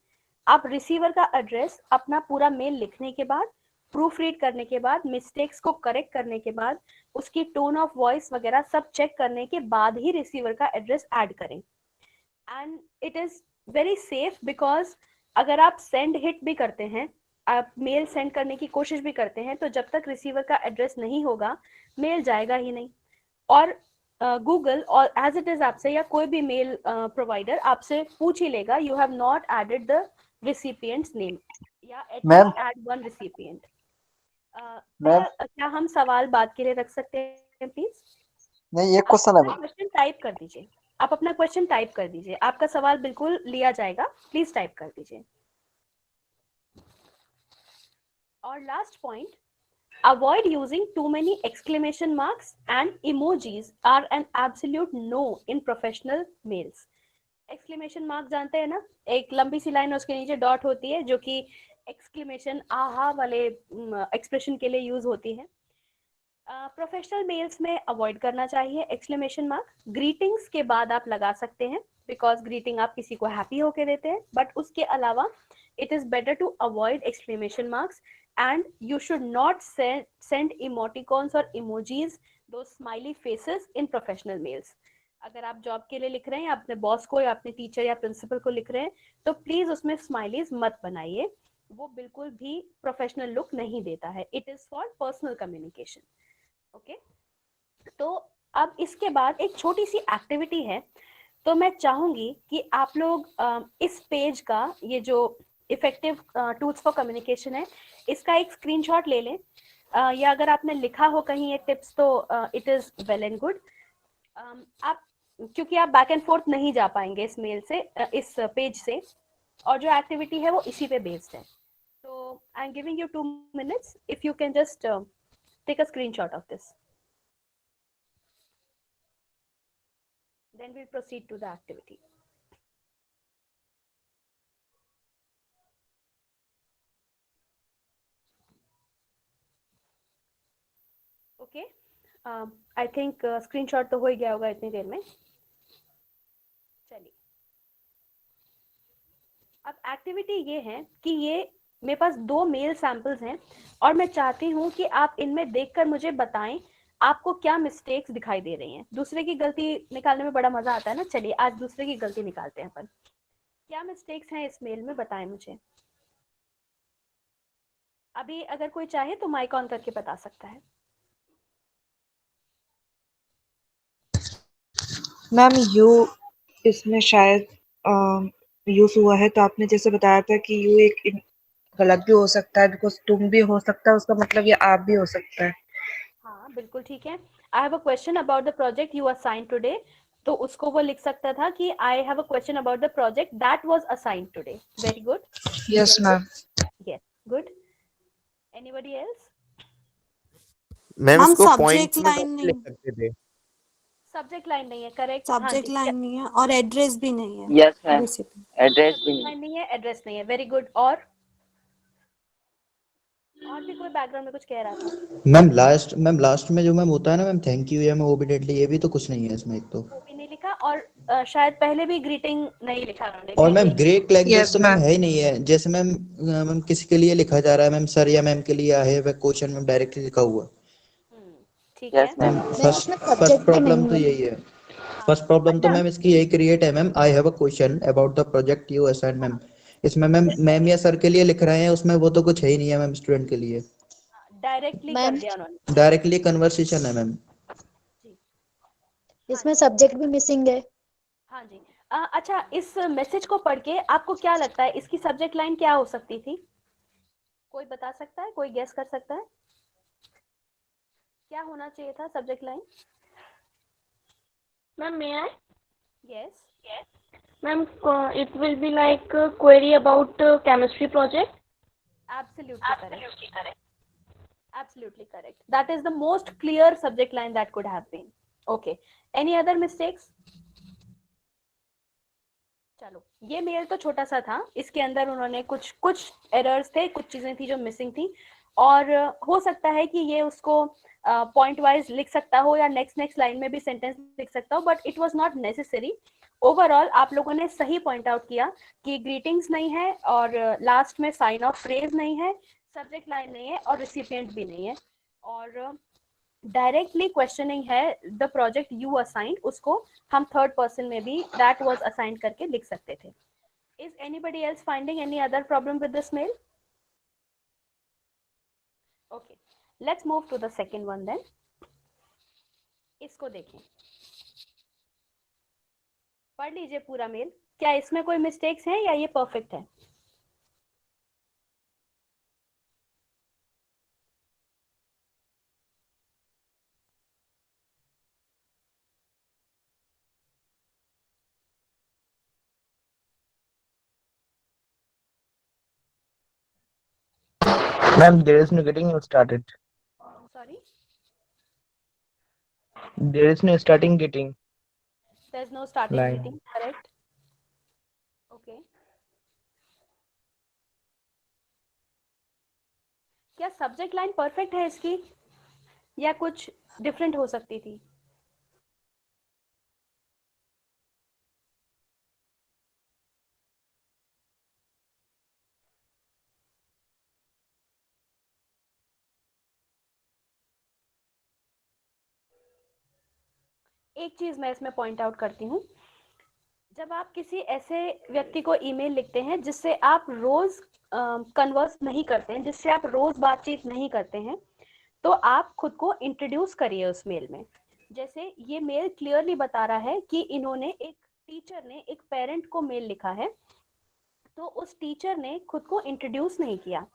आप रिसीवर का एड्रेस अपना पूरा मेल लिखने के बाद, प्रूफ रीड करने के बाद, मिस्टेक्स को करेक्ट करने के बाद, उसकी टोन ऑफ वॉइस वगैरह सब चेक करने के बाद ही रिसीवर का एड्रेस ऐड करें. And it is very safe, because अगर आप सेंड हिट भी करते हैं, आप मेल सेंड करने की कोशिश भी करते हैं, तो जब तक रिसीवर का एड्रेस नहीं होगा मेल जाएगा ही नहीं. और गूगल और एज इट इज आपसे, या कोई भी मेल प्रोवाइडर आपसे पूछ ही लेगा, you have not added the recipient's name, या एड वन रिसिपिएंट. क्या हम सवाल बात के लिए रख सकते हैं प्लीज? नहीं, एक क्वेश्चन है. क्वेश्चन टाइप कर दीजिए, आप अपना क्वेश्चन टाइप कर दीजिए, आपका सवाल बिल्कुल लिया जाएगा, प्लीज टाइप कर दीजिए. और last point, avoid using too many exclamation marks and emojis are an absolute no in professional mails. Exclamation mark जानते हैं ना, एक लंबी सी लाइन उसके नीचे डॉट होती है, जो कि एक्सक्लेमेशन आहा वाले एक्सप्रेशन के लिए यूज होती है. प्रोफेशनल मेल्स में अवॉइड करना चाहिए एक्सक्लेमेशन मार्क. ग्रीटिंग्स के बाद आप लगा सकते हैं, बिकॉज ग्रीटिंग आप किसी को हैप्पी होके देते हैं, बट उसके अलावा it is better to avoid exclamation marks, and you should not send emoticons और इमोजीज, दो smiley faces in professional mails. अगर आप जॉब के लिए लिख रहे हैं, या अपने बॉस को या अपने टीचर या प्रिंसिपल को लिख रहे हैं, तो प्लीज उसमें स्माइलीज मत बनाइए, वो बिल्कुल भी प्रोफेशनल लुक नहीं देता है. It is for personal communication. Okay, तो अब इसके बाद एक छोटी सी एक्टिविटी है, तो मैं चाहूंगी कि आप लोग इस पेज का, ये जो इफेक्टिव टूल्स फॉर कम्युनिकेशन है, इसका एक स्क्रीनशॉट ले लें, या अगर आपने लिखा हो कहीं ये टिप्स तो it is well and good. आप, क्योंकि आप बैक एंड फोर्थ नहीं जा पाएंगे इस मेल से, इस पेज से, और जो एक्टिविटी है वो इसी पे बेस्ड है। तो I am giving you 2 minutes, if you can just take a screenshot of this, then we'll proceed to the activity. Okay, I think screenshot तो हो ही गया होगा इतनी देर में। चलिए, अब एक्टिविटी ये है कि ये मेरे पास 2 मेल सैंपल्स हैं और मैं चाहती हूँ कि आप इनमें देखकर मुझे बताएं आपको क्या मिस्टेक्स दिखाई दे रही हैं। दूसरे की गलती निकालने में बड़ा मजा आता है ना। चलिए आज दूसरे की गलती निकालते हैं अपन। क्या मिस्टेक्स हैं इस मेल में, बताएं मुझे। अभी अगर कोई चाहे तो माइक ऑन करके बता सकता है। मैम यू इसमें शायद यूज हुआ है, तो आपने जैसे बताया था कि यू एक गलत भी हो सकता है, बिकॉज तुम भी हो सकता है, उसका मतलब ये आप भी हो सकता है। हाँ बिल्कुल ठीक है। I have a question about the project you assign today, तो उसको वो लिख सकता था कि I have a question about the project that was assigned today. Very good. Yes ma'am. Yes good. Anybody else? Ma'am इसको सब्जेक्ट पॉइंट्स में लाइन लिख नहीं, सकते थे। सब्जेक्ट लाइन नहीं है, करेक्ट। सब्जेक्ट लाइन नहीं है और एड्रेस भी नहीं है। यस मैम, बेसिकली एड्रेस भी लाइन नहीं है, एड्रेस नहीं है। Very good. और भी कोई बैकग्राउंड में कुछ कह रहा था? मैम लास्ट में जो मैम होता है ना मैम, थैंक यू या मैं ओबिडेटली, ये भी तो कुछ नहीं है इसमें एक तो। वो भी नहीं लिखा, और शायद पहले भी ग्रीटिंग नहीं लिखा उन्होंने। और मैम ग्रेट लाइक दिस तो मैम मैम। है ही नहीं है। जैसे मैम किसी के लिए लिखा जा रहा है मैम, सर या मैम के लिए है वह क्वेश्चन मैम डायरेक्टली लिखा हुआ। ठीक है। मैम फर्स्ट प्रॉब्लम तो यही है। फर्स्ट प्रॉब्लम तो मैम इसकी यही क्रिएट है ma'am, I have a question about the project you assign ma'am. इसमें मैम या सर के लिए लिख रहे हैं, उसमें वो तो कुछ है ही नहीं है मैम स्टूडेंट के लिए। डायरेक्टली कर दिया उन्होंने। डायरेक्टली कन्वर्सेशन है मैम। इसमें सब्जेक्ट भी मिसिंग है। हाँ जी। अच्छा, इस मैसेज को पढ़ के आपको क्या लगता है इसकी सब्जेक्ट लाइन क्या हो सकती थी? कोई बता सकता है? कोई गेस कर सकता है? क्या होना चाहिए था subject line? Ma'am, may I? Yes. Ma'am, it will be like a query about chemistry project. Absolutely correct. Absolutely correct. That is the most clear subject line that could have been. Okay. Any other mistakes? चलो, ये मेल तो छोटा सा था, इसके अंदर उन्होंने कुछ एरर्स थे, कुछ चीजें थी जो मिसिंग थी, और हो सकता है कि ये उसको पॉइंट वाइज लिख सकता हो या नेक्स्ट लाइन में भी सेंटेंस लिख सकता हो, but it was not necessary. Overall आप लोगों ने सही पॉइंट आउट किया कि ग्रीटिंग्स नहीं है, और लास्ट में साइन ऑफ फ्रेज नहीं है, सब्जेक्ट लाइन नहीं है, और रिसिपिएंट भी नहीं है, और डायरेक्टली क्वेश्चनिंग है द प्रोजेक्ट यू असाइंड, उसको हम थर्ड पर्सन में भी दैट वाज असाइंड करके लिख सकते थे। Is anybody else finding any other problem with this mail? Okay, let's move to the second one then. इसको देखें, पढ़ लीजिए पूरा मेल। क्या इसमें कोई मिस्टेक्स हैं या ये परफेक्ट है? Ma'am, there is no getting started. Sorry? There is no starting getting. There's no starting Line. getting, correct? Okay. क्या सब्जेक्ट लाइन परफेक्ट है इसकी या कुछ डिफरेंट हो सकती थी? एक चीज मैं इसमें पॉइंट आउट करती हूँ, जब आप किसी ऐसे व्यक्ति को ईमेल लिखते हैं जिससे आप रोज कन्वर्स नहीं करते हैं, जिससे आप रोज बातचीत नहीं करते हैं, तो आप खुद को इंट्रोड्यूस करिए उस मेल में। जैसे ये मेल क्लियरली बता रहा है कि इन्होंने एक टीचर ने एक पेरेंट को मेल लिखा है, तो उस टीचर ने खुद को इंट्रोड्यूस नहीं किया।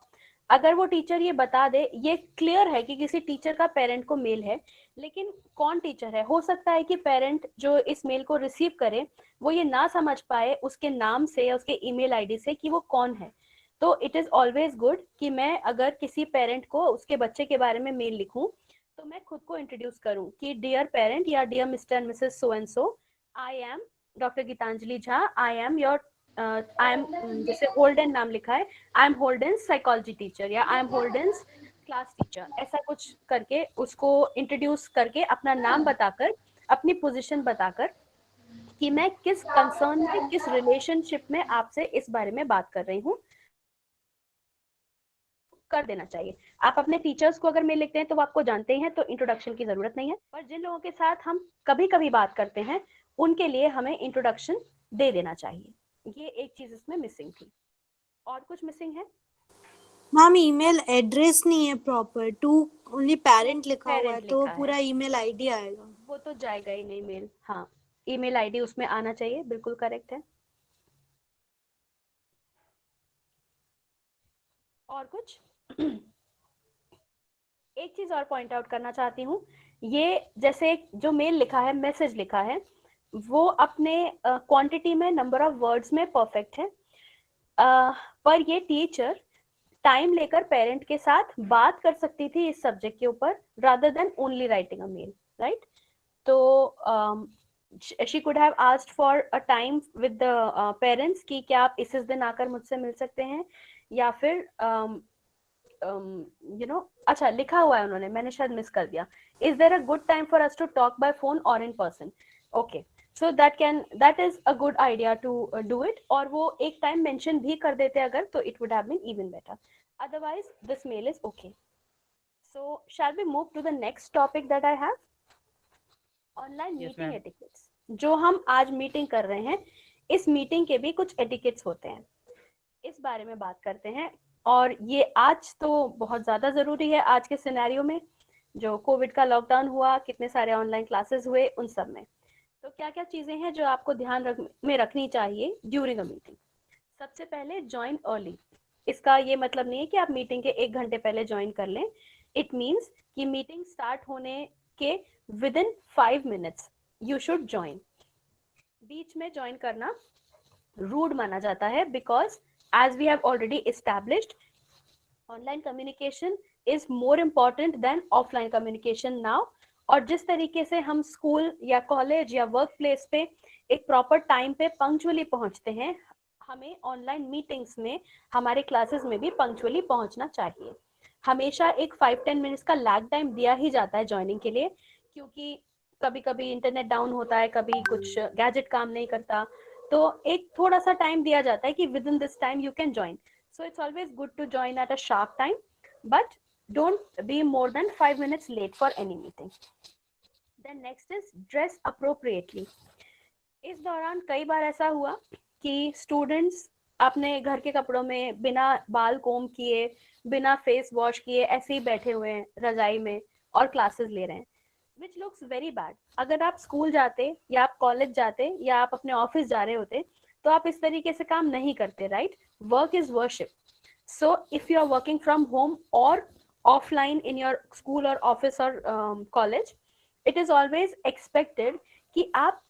अगर वो टीचर ये बता दे, ये क्लियर है कि किसी टीचर का पेरेंट को मेल है, लेकिन कौन टीचर है, हो सकता है कि पेरेंट जो इस मेल को रिसीव करे वो ये ना समझ पाए उसके नाम से या उसके ईमेल आईडी से कि वो कौन है। तो इट इज ऑलवेज गुड कि मैं अगर किसी पेरेंट को उसके बच्चे के बारे में मेल लिखूं तो मैं खुद को इंट्रोड्यूस करूं कि डियर पेरेंट या dear mister and misses so and so, I am doctor Geetanjali Jha, I am your I am, जैसे होल्डन नाम लिखा है, I am Holden psychology teacher या I am Holden class teacher, ऐसा कुछ करके उसको इंट्रोड्यूस करके अपना नाम बताकर, अपनी पोजीशन बताकर कि मैं किस कंसर्न में, किस रिलेशनशिप में आपसे इस बारे में बात कर रही हूँ, कर देना चाहिए। आप अपने टीचर्स को अगर मेल लिखते हैं तो वो आपको जानते हैं, तो इंट्रोडक्शन की जरूरत नहीं है, पर जिन लोगों के साथ हम कभी कभी बात करते हैं उनके लिए हमें इंट्रोडक्शन दे देना चाहिए। ये एक चीज इसमें मिसिंग थी। और कुछ मिसिंग है? मैम ईमेल एड्रेस नहीं है प्रॉपर, टू ओनली पेरेंट लिखा हुआ है, तो पूरा ईमेल आईडी आएगा। वो तो जाएगा ही नहीं मेल। हाँ, ईमेल आईडी उसमें आना चाहिए, बिल्कुल करेक्ट है। और कुछ? एक चीज और पॉइंट आउट करना चाहती हूँ, ये जैसे जो मेल लिखा है, मैसेज लिखा है, वो अपने क्वांटिटी में, नंबर ऑफ वर्ड्स में परफेक्ट है, पर ये टीचर टाइम लेकर पेरेंट के साथ बात कर सकती थी इस सब्जेक्ट के ऊपर, rather than only writing a mail, right? तो she could have asked for a time with the parents कि क्या आप इस दिन आकर मुझसे मिल सकते हैं, या फिर अच्छा लिखा हुआ है उन्होंने, मैंने शायद मिस कर दिया, is there a good time for us to talk by phone और in person? Okay, so that is a good idea to do it, और वो एक टाइम मेंशन भी कर देते अगर, तो it would have been even better, otherwise this mail is okay. So shall we move to the next topic that I have, online meeting etiquettes. जो हम आज मीटिंग कर रहे हैं, इस मीटिंग के भी कुछ एटिकेट्स होते हैं, इस बारे में बात करते हैं। और ये आज तो बहुत ज्यादा जरूरी है, आज के सिनेरियो में, जो कोविड का लॉकडाउन हुआ, कितने सारे ऑनलाइन क्लासेस हुए, उन सब में तो क्या क्या चीजें हैं जो आपको ध्यान में रखनी चाहिए ड्यूरिंग अ मीटिंग। सबसे पहले ज्वाइन अर्ली। इसका ये मतलब नहीं है कि आप मीटिंग के 1 घंटे पहले ज्वाइन कर लें, इट मीन्स कि मीटिंग स्टार्ट होने के with in 5 minutes you should join. बीच में ज्वाइन करना रूड माना जाता है, because as we have already established, online communication is more important than offline communication now। और जिस तरीके से हम स्कूल या कॉलेज या वर्क प्लेस पे एक प्रॉपर टाइम पे पंक्चुअली पहुंचते हैं, हमें ऑनलाइन मीटिंग्स में, हमारे क्लासेस में भी पंक्चुअली पहुंचना चाहिए। हमेशा एक 5-10 मिनट्स का लैग टाइम दिया ही जाता है ज्वाइनिंग के लिए, क्योंकि कभी कभी इंटरनेट डाउन होता है, कभी कुछ गैजेट काम नहीं करता, तो एक थोड़ा सा टाइम दिया जाता है कि within this time you can join. So it's always good to join at a sharp time, but don't be more than 5 minutes late for any meeting. Then next is dress appropriately. इस दौरान कई बार ऐसा हुआ कि स्टूडेंट्स अपने घर के कपड़ों में बिना बाल कोम किए, बिना फेस वॉश किए ऐसे ही बैठे हुए हैं रजाई में और क्लासेस ले रहे हैं, which looks very bad। अगर आप स्कूल जाते या आप कॉलेज जाते या आप अपने ऑफिस जा रहे होते तो आप इस तरीके से काम नहीं करते, right? Work is worship. So if you are working from home और ऑफलाइन इन योर स्कूल और ऑफिस और college, it is always expected कि आप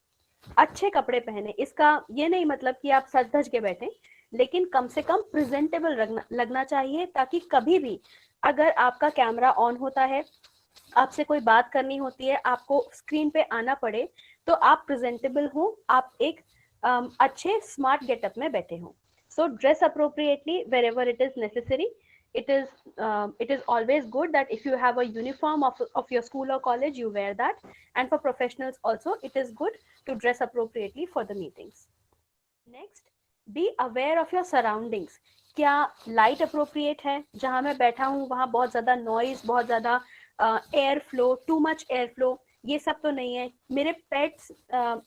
अच्छे कपड़े पहने। इसका ये नहीं मतलब कि आप सज धज के बैठे, लेकिन कम से कम प्रेजेंटेबल लगना चाहिए, ताकि कभी भी अगर आपका कैमरा ऑन होता है, आपसे कोई बात करनी होती है, आपको स्क्रीन पे आना पड़े, तो आप प्रेजेंटेबल हो, आप एक अच्छे स्मार्ट गेटअप में बैठे हो। So dress appropriately wherever it is necessary. It is always good that if you have a uniform of your school or college, you wear that, and for professionals also it is good to dress appropriately for the meetings. Next, be aware of your surroundings। क्या लाइट अप्रोप्रिएट है? जहां मैं बैठा हूँ वहां बहुत ज्यादा नॉइज, बहुत ज्यादा air flow, too much air flow, ये सब तो नहीं है? मेरे पेट्स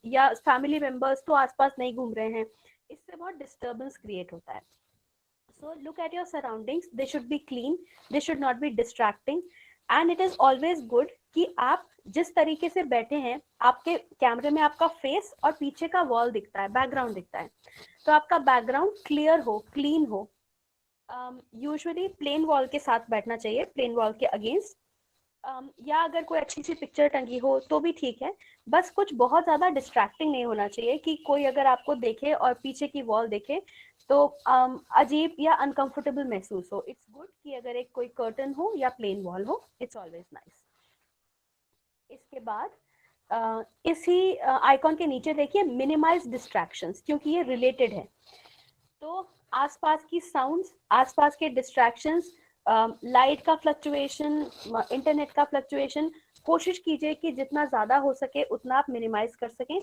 या फैमिली मेंबर्स तो आसपास नहीं घूम रहे हैं, इससे बहुत डिस्टर्बेंस क्रिएट होता है। So look at your surroundings, they should be clean, they should not be distracting, and it is always good कि आप जिस तरीके से बैठे हैं, आपके कैमरे में आपका फेस और पीछे का वॉल दिखता है, बैकग्राउंड दिखता है, तो आपका बैकग्राउंड क्लियर हो, क्लीन हो। यूजुअली प्लेन वॉल के साथ बैठना चाहिए, प्लेन वॉल के अगेंस्ट, या अगर कोई अच्छी सी पिक्चर टंगी हो तो भी ठीक है, बस कुछ बहुत ज़्यादा डिस्ट्रैक्टिंग नहीं होना चाहिए कि कोई अगर आपको देखे और पीछे की वॉल देखे तो अजीब या अनकंफर्टेबल महसूस हो। इट्स गुड कि अगर एक कोई कर्टन हो या प्लेन वॉल हो, इट्स ऑलवेज नाइस। इसके बाद इसी आइकॉन के नीचे देखिए मिनिमाइज डिस्ट्रैक्शंस, क्योंकि ये रिलेटेड है। तो आसपास की साउंड्स, आसपास के डिस्ट्रैक्शंस, लाइट का फ्लक्चुएशन, इंटरनेट का फ्लक्चुएशन, कोशिश कीजिए कि जितना ज़्यादा हो सके उतना आप मिनिमाइज कर सकें।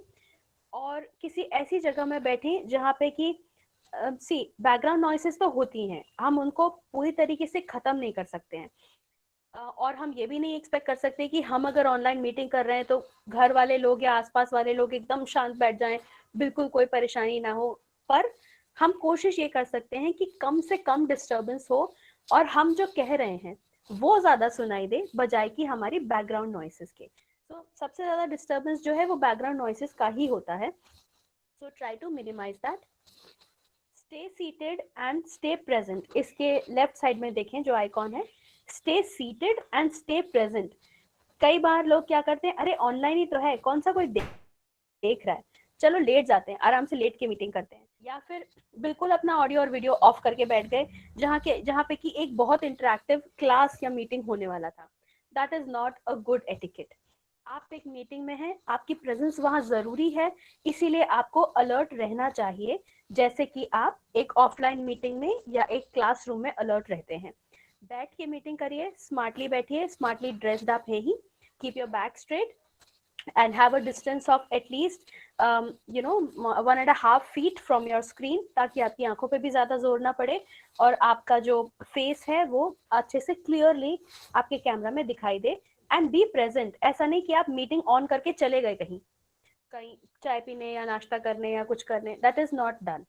और किसी ऐसी जगह में बैठें जहाँ पे कि बैकग्राउंड नॉइसेस तो होती हैं, हम उनको पूरी तरीके से ख़त्म नहीं कर सकते हैं, और हम ये भी नहीं एक्सपेक्ट कर सकते कि हम अगर ऑनलाइन मीटिंग कर रहे हैं तो घर वाले लोग या आसपास वाले लोग एकदम शांत बैठ जाएं, बिल्कुल कोई परेशानी ना हो। पर हम कोशिश ये कर सकते हैं कि कम से कम डिस्टर्बेंस हो और हम जो कह रहे हैं वो ज़्यादा सुनाई दे, बजाय कि हमारी बैकग्राउंड नॉइसेस के। तो सबसे ज़्यादा डिस्टर्बेंस जो है वो बैकग्राउंड नॉइसेस का ही होता है। So try to minimize that. Stay seated and stay present, इसके लेफ्ट साइड में देखें जो आइकॉन है, stay seated and stay present. कई बार लोग क्या करते हैं, अरे ऑनलाइन ही तो है, कौन सा कोई देख रहा है, चलो लेट जाते हैं, आराम से लेट के मीटिंग करते हैं। या फिर बिल्कुल अपना ऑडियो और वीडियो ऑफ करके बैठ गए जहाँ पे कि एक बहुत इंटरेक्टिव क्लास या मीटिंग होने वाला था। That is not a good etiquette. आप एक मीटिंग में हैं, आपकी प्रेजेंस वहाँ ज़रूरी है, इसीलिए आपको अलर्ट रहना चाहिए, जैसे कि आप एक ऑफलाइन मीटिंग में या एक क्लासरूम में अलर्ट रहते हैं। बैठ के मीटिंग करिए, स्मार्टली बैठिए, स्मार्टली ड्रेस्ड अप है ही, keep your back straight and have a distance of at least 1.5 feet from your screen, ताकि आपकी आंखों पे भी ज़्यादा जोर ना पड़े और आपका जो फेस है वो अच्छे से क्लियरली आपके कैमरा में दिखाई दे। एंड बी प्रेजेंट, ऐसा नहीं कि आप मीटिंग ऑन करके चले गए कहीं चाय पीने या नाश्ता करने या कुछ करने, that is not done.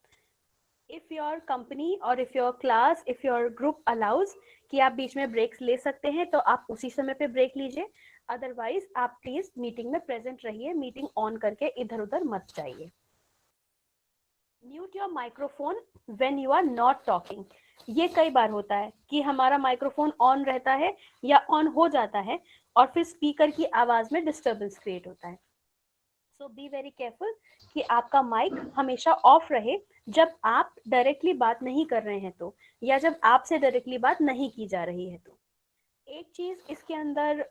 If your company और if your class, if your group allows कि आप बीच में ब्रेक्स ले सकते हैं तो आप उसी समय पे ब्रेक लीजिए, अदरवाइज आप प्लीज मीटिंग में प्रेजेंट रहिए, मीटिंग ऑन करके इधर उधर मत जाइए। Mute your microphone when you are not talking. ये कई बार होता है कि हमारा माइक्रोफोन ऑन रहता है या ऑन हो जाता है और फिर स्पीकर की आवाज में डिस्टर्बेंस क्रिएट होता है। सो बी वेरी केयरफुल कि आपका माइक हमेशा ऑफ रहे जब आप डायरेक्टली बात नहीं कर रहे हैं तो, या जब आपसे डायरेक्टली बात नहीं की जा रही है तो। एक चीज़ इसके अंदर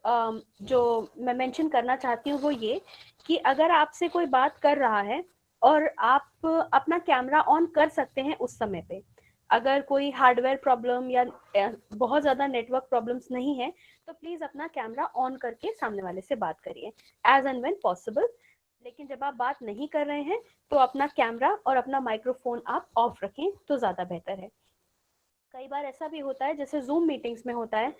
जो मैं मेंशन करना चाहती हूँ वो ये कि अगर आपसे कोई बात कर रहा है और आप अपना कैमरा ऑन कर सकते हैं उस समय पे, अगर कोई हार्डवेयर प्रॉब्लम या बहुत ज़्यादा नेटवर्क प्रॉब्लम्स नहीं है तो प्लीज़ अपना कैमरा ऑन करके सामने वाले से बात करिए एज एंड व्हेन पॉसिबल। लेकिन जब आप बात नहीं कर रहे हैं तो अपना कैमरा और अपना माइक्रोफोन आप ऑफ रखें तो ज़्यादा बेहतर है। कई बार ऐसा भी होता है, जैसे जूम मीटिंग्स में होता है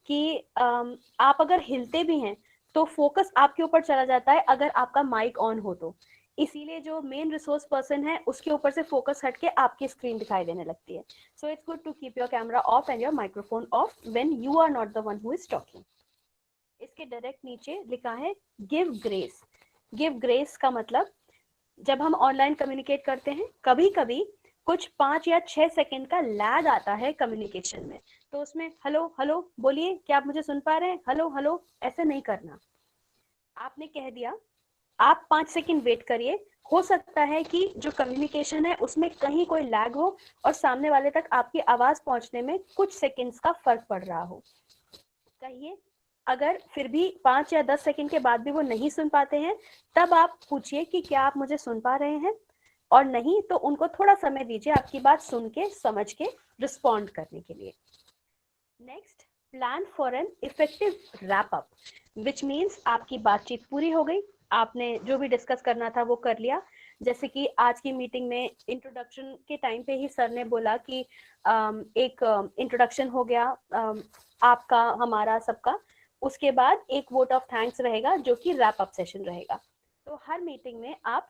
कि आप अगर हिलते भी हैं तो फोकस आपके ऊपर चला जाता है अगर आपका माइक ऑन हो तो, इसीलिए जो मेन रिसोर्स पर्सन है उसके ऊपर से फोकस हट के आपकी स्क्रीन दिखाई देने लगती है। So it's good to keep your camera off and your microphone off when you are not the one who is talking. इसके डायरेक्ट नीचे लिखा है गिव ग्रेस। गिव ग्रेस का मतलब जब हम ऑनलाइन कम्युनिकेट करते हैं कभी कभी कुछ 5 या 6 सेकंड का लैग आता है कम्युनिकेशन में, तो उसमें हेलो हेलो बोलिए, क्या आप मुझे सुन पा रहे हैं, हेलो हेलो, ऐसे नहीं करना। आपने कह दिया, आप 5 सेकंड वेट करिए, हो सकता है कि जो कम्युनिकेशन है उसमें कहीं कोई लैग हो और सामने वाले तक आपकी आवाज पहुंचने में कुछ सेकंड्स का फर्क पड़ रहा हो। कहिए, अगर फिर भी 5 या 10 सेकंड के बाद भी वो नहीं सुन पाते हैं तब आप पूछिए कि क्या आप मुझे सुन पा रहे हैं, और नहीं तो उनको थोड़ा समय दीजिए आपकी बात सुन के समझ के रिस्पॉन्ड करने के लिए। Next, plan for an effective wrap up, which means आपकी बातचीत पूरी हो गई, आपने जो भी डिस्कस करना था वो कर लिया। जैसे कि आज की मीटिंग में इंट्रोडक्शन के टाइम पे ही सर ने बोला कि एक इंट्रोडक्शन हो गया आपका, हमारा, सबका, उसके बाद एक वोट ऑफ थैंक्स रहेगा जो कि रैप अप सेशन रहेगा। तो हर मीटिंग में आप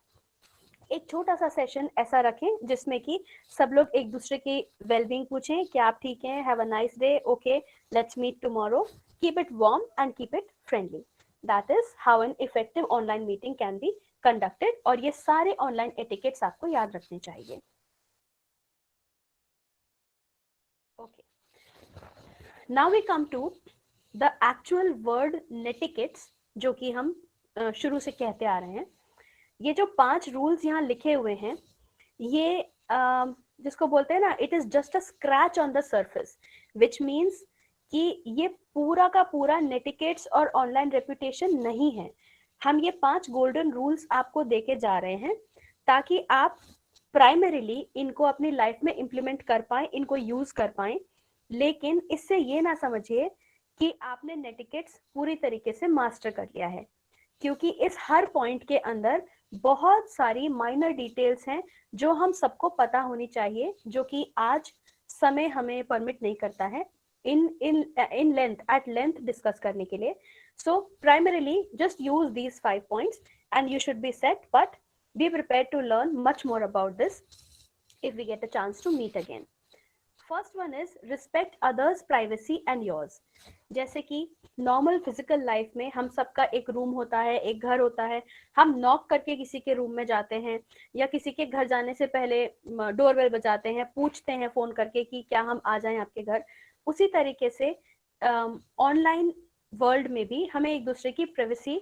एक छोटा सा सेशन ऐसा रखें जिसमें कि सब लोग एक दूसरे की वेलबींग पूछें, क्या आप ठीक हैं, have a nice day, okay let's meet tomorrow, keep it warm and keep it friendly. That is how an effective online meeting can be conducted. और ये सारे online etiquettes आपको याद रखने चाहिए. Okay. Now we come to the actual word netiquettes, जो कि हम शुरू से कहते आ रहे हैं. ये जो 5 रूल्स यहाँ लिखे हुए हैं, ये जिसको बोलते हैं ना, it is just a scratch on the surface, which means कि ये पूरा का पूरा नेटिकेट्स और ऑनलाइन रेपुटेशन नहीं है. हम ये 5 गोल्डन रूल्स आपको देके जा रहे हैं ताकि आप प्राइमरीली इनको अपनी लाइफ में इम्प्लीमेंट कर पाए, इनको यूज कर पाए. लेकिन इससे ये ना समझिए कि आपने नेटिकेट्स पूरी तरीके से मास्टर कर लिया है, क्योंकि इस हर पॉइंट के अंदर बहुत सारी माइनर डिटेल्स हैं जो हम सबको पता होनी चाहिए, जो कि आज समय हमें परमिट नहीं करता है in length at length discuss करने के लिए. So primarily just use these 5 points and you should be set, but be prepared to learn much more about this if we get a chance to meet again. First one is respect others' privacy and yours. जैसे कि नॉर्मल फिजिकल लाइफ में हम सबका एक रूम होता है, एक घर होता है. हम नॉक करके किसी के रूम में जाते हैं या किसी के घर जाने से पहले डोरबेल बजाते हैं, पूछते हैं फोन करके कि क्या हम आ जाएं आपके घर. उसी तरीके से ऑनलाइन वर्ल्ड में भी हमें एक दूसरे की प्राइवेसी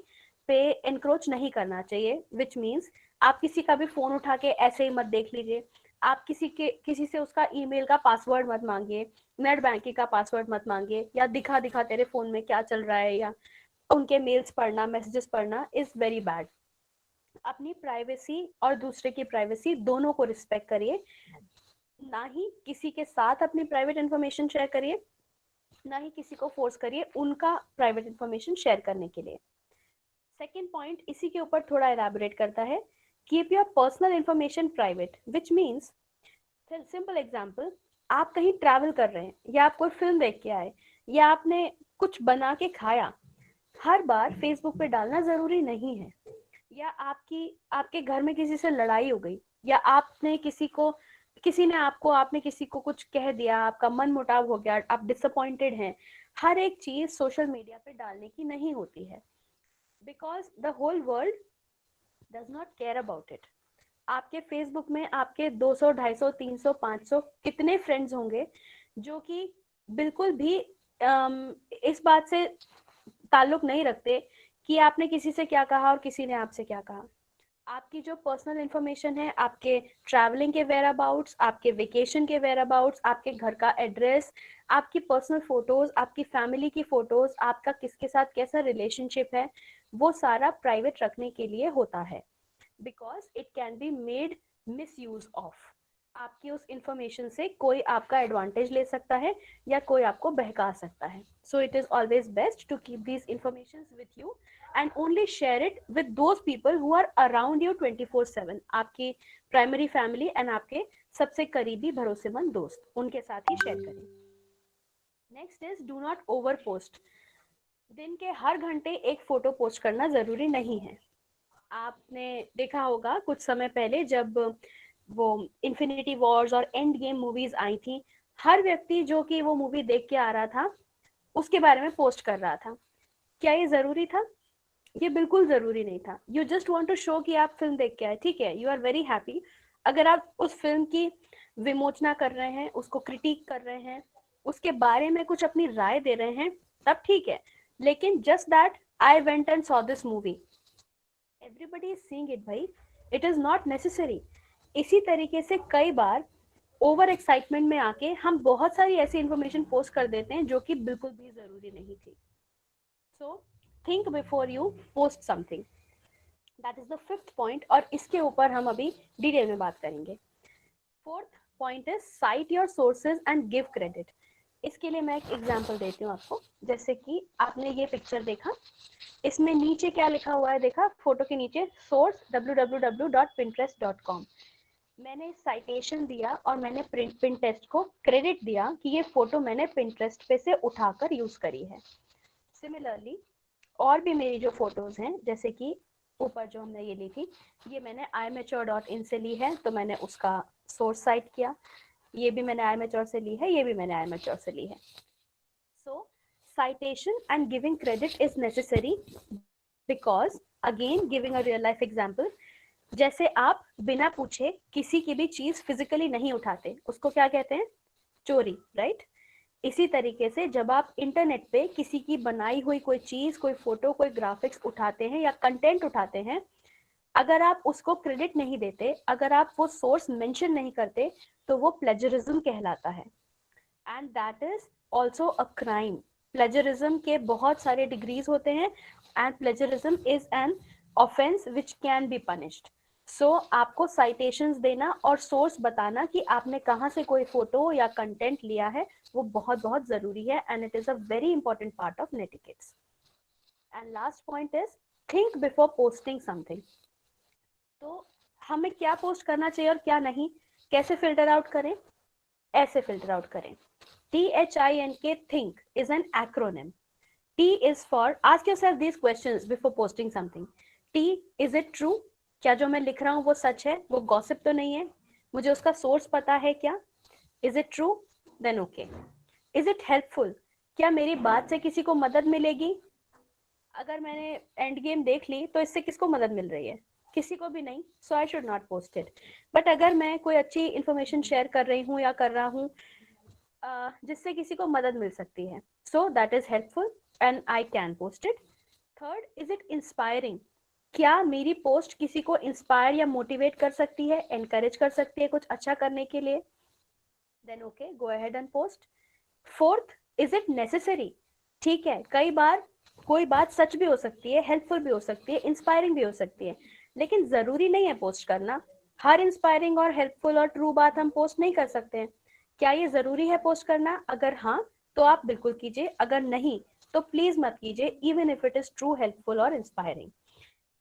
पे एनक्रोच नहीं करना चाहिए, विच मीन्स आप किसी का भी फोन उठा के ऐसे ही मत देख लीजिए. आप किसी से उसका ईमेल का पासवर्ड मत मांगिए, नेट बैंकिंग का पासवर्ड मत मांगिए, या दिखा तेरे फोन में क्या चल रहा है, या उनके मेल्स पढ़ना, मैसेजेस पढ़ना इज वेरी बैड. अपनी प्राइवेसी और दूसरे की प्राइवेसी दोनों को रिस्पेक्ट करिए. ना ही किसी के साथ अपनी प्राइवेट इंफॉर्मेशन शेयर करिए, ना ही किसी को फोर्स करिए उनका प्राइवेट इंफॉर्मेशन शेयर करने के लिए. सेकेंड पॉइंट इसी के ऊपर थोड़ा एलैबोरेट करता है. Keep your personal information private, which means, simple example, आप कहीं ट्रैवल कर रहे हैं, या आप कोई फिल्म देख के आए, या आपने कुछ बना के खाया, हर बार फेसबुक पे डालना जरूरी नहीं है. या आपके घर में किसी से लड़ाई हो गई, या आपने किसी को कुछ कह दिया, आपका मन मुटाव हो गया, आप डिसअपॉइंटेड हैं. हर एक चीज सोशल मीडिया पे डालने की नहीं होती है, because the whole world does not care about it. आपके फेसबुक में आपके 200, 250, 300, 500 कितने फ्रेंड्स होंगे जो कि बिल्कुल भी इस बात से ताल्लुक नहीं रखते कि आपने किसी से क्या कहा और किसी ने आपसे क्या कहा. आपकी जो पर्सनल इंफॉर्मेशन है, आपके ट्रैवलिंग के वेयर अबाउट्स, आपके वेकेशन के वेयर अबाउट्स, आपके घर का एड्रेस, आपकी पर्सनल फोटोज, आपकी फैमिली की फोटोज, आपका किसके साथ कैसा रिलेशनशिप है, वो सारा प्राइवेट रखने के लिए होता है, because it can be made miss use of. आपकी उस इंफॉर्मेशन से कोई आपका एडवांटेज ले सकता है या कोई आपको बहका सकता है. So it is always best to keep these information with you and only share it with those people who are around you 24/7. आपकी प्राइमरी फैमिली एंड आपके सबसे करीबी भरोसेमंद दोस्त, उनके साथ ही शेयर करें. Next is do not over post. दिन के हर घंटे एक फोटो पोस्ट करना जरूरी नहीं है. आपने देखा होगा कुछ समय पहले जब वो इन्फिनिटी वॉर्स और एंड गेम मूवीज आई थी, हर व्यक्ति जो कि वो मूवी देख के आ रहा था उसके बारे में पोस्ट कर रहा था. क्या ये जरूरी था? ये बिल्कुल जरूरी नहीं था. You just want to show कि आप फिल्म देख के आए, ठीक है, यू आर वेरी हैप्पी. अगर आप उस फिल्म की विमोचना कर रहे हैं, उसको क्रिटिक कर रहे हैं, उसके बारे में कुछ अपनी राय दे रहे हैं, तब ठीक है. लेकिन just that I went and saw this movie, everybody is seeing it, भाई, इट इज नॉट नेसेसरी. इसी तरीके से कई बार ओवर एक्साइटमेंट में आके हम बहुत सारी ऐसी इंफॉर्मेशन पोस्ट कर देते हैं जो कि बिल्कुल भी जरूरी नहीं थी. So think before you post something. That is the 5th point, और इसके ऊपर हम अभी डिटेल में बात करेंगे. 4th point is site your sources and give credit. इसके लिए मैं एक एग्जांपल देती हूँ आपको. जैसे कि आपने ये पिक्चर देखा, इसमें नीचे क्या लिखा हुआ है देखा, फोटो के नीचे सोर्स www.pinterest.com. मैंने साइटेशन दिया और मैंने पिंटरेस्ट को क्रेडिट दिया कि ये फोटो मैंने पिंटरेस्ट पे से उठाकर यूज करी है. सिमिलरली और भी मेरी जो फोटोज हैं, जैसे कि ऊपर जो हमने ये ली थी, ये मैंने imature.in से ली है, तो मैंने उसका सोर्स साइट किया. ये भी मैंने imature से ली है, ये भी मैंने imature से ली है. सो citation and giving credit is necessary because, again, giving a real life example, जैसे आप बिना पूछे किसी की भी चीज फिजिकली नहीं उठाते, उसको क्या कहते हैं? चोरी, राइट? इसी तरीके से जब आप इंटरनेट पे किसी की बनाई हुई कोई चीज, कोई फोटो, कोई ग्राफिक्स उठाते हैं या कंटेंट उठाते हैं, अगर आप उसको क्रेडिट नहीं देते, अगर आप वो सोर्स मेंशन नहीं करते, तो वो प्लेजरिज्म कहलाता है, and that is also a crime. Plagiarism के बहुत सारे डिग्रीज होते हैं and plagiarism is an offence which can be punished. So आपको साइटेशंस देना और सोर्स बताना कि आपने कहाँ से कोई फोटो या कंटेंट लिया है, वो बहुत बहुत जरूरी है, and it is a very important part of netiquettes. And last point is think before posting something. तो हमें क्या पोस्ट करना चाहिए और क्या नहीं, कैसे फिल्टर आउट करें? ऐसे फिल्टर आउट करें। THINK, think, is an acronym. T is for, ask yourself these questions before posting something. T, is it true? क्या जो मैं लिख रहा हूँ वो सच है, वो गॉसिप तो नहीं है, मुझे उसका सोर्स पता है क्या? Is it true? Then okay. Is it helpful? क्या मेरी बात से किसी को मदद मिलेगी? अगर मैंने एंड गेम देख ली तो इससे किसको मदद मिल रही है? किसी को भी नहीं, so I should not post it. But अगर मैं कोई अच्छी इंफॉर्मेशन शेयर कर रही हूँ या कर रहा हूँ जिससे किसी को मदद मिल सकती है, सो that is helpful and I can post it. Third, is it inspiring? क्या मेरी पोस्ट किसी को इंस्पायर या मोटिवेट कर सकती है, एनकरेज कर सकती है कुछ अच्छा करने के लिए? Then okay, go ahead and post. Fourth, is it necessary? ठीक है, कई बार कोई बात सच भी हो सकती है, हेल्पफुल भी हो सकती है, इंस्पायरिंग भी हो सकती है, लेकिन जरूरी नहीं है पोस्ट करना। हर इंस्पायरिंग और हेल्पफुल और ट्रू बात हम पोस्ट नहीं कर सकते हैं। क्या ये जरूरी है पोस्ट करना? अगर हाँ तो आप बिल्कुल कीजिए, अगर नहीं तो प्लीज मत कीजिए, even if it is true, helpful और इंस्पायरिंग।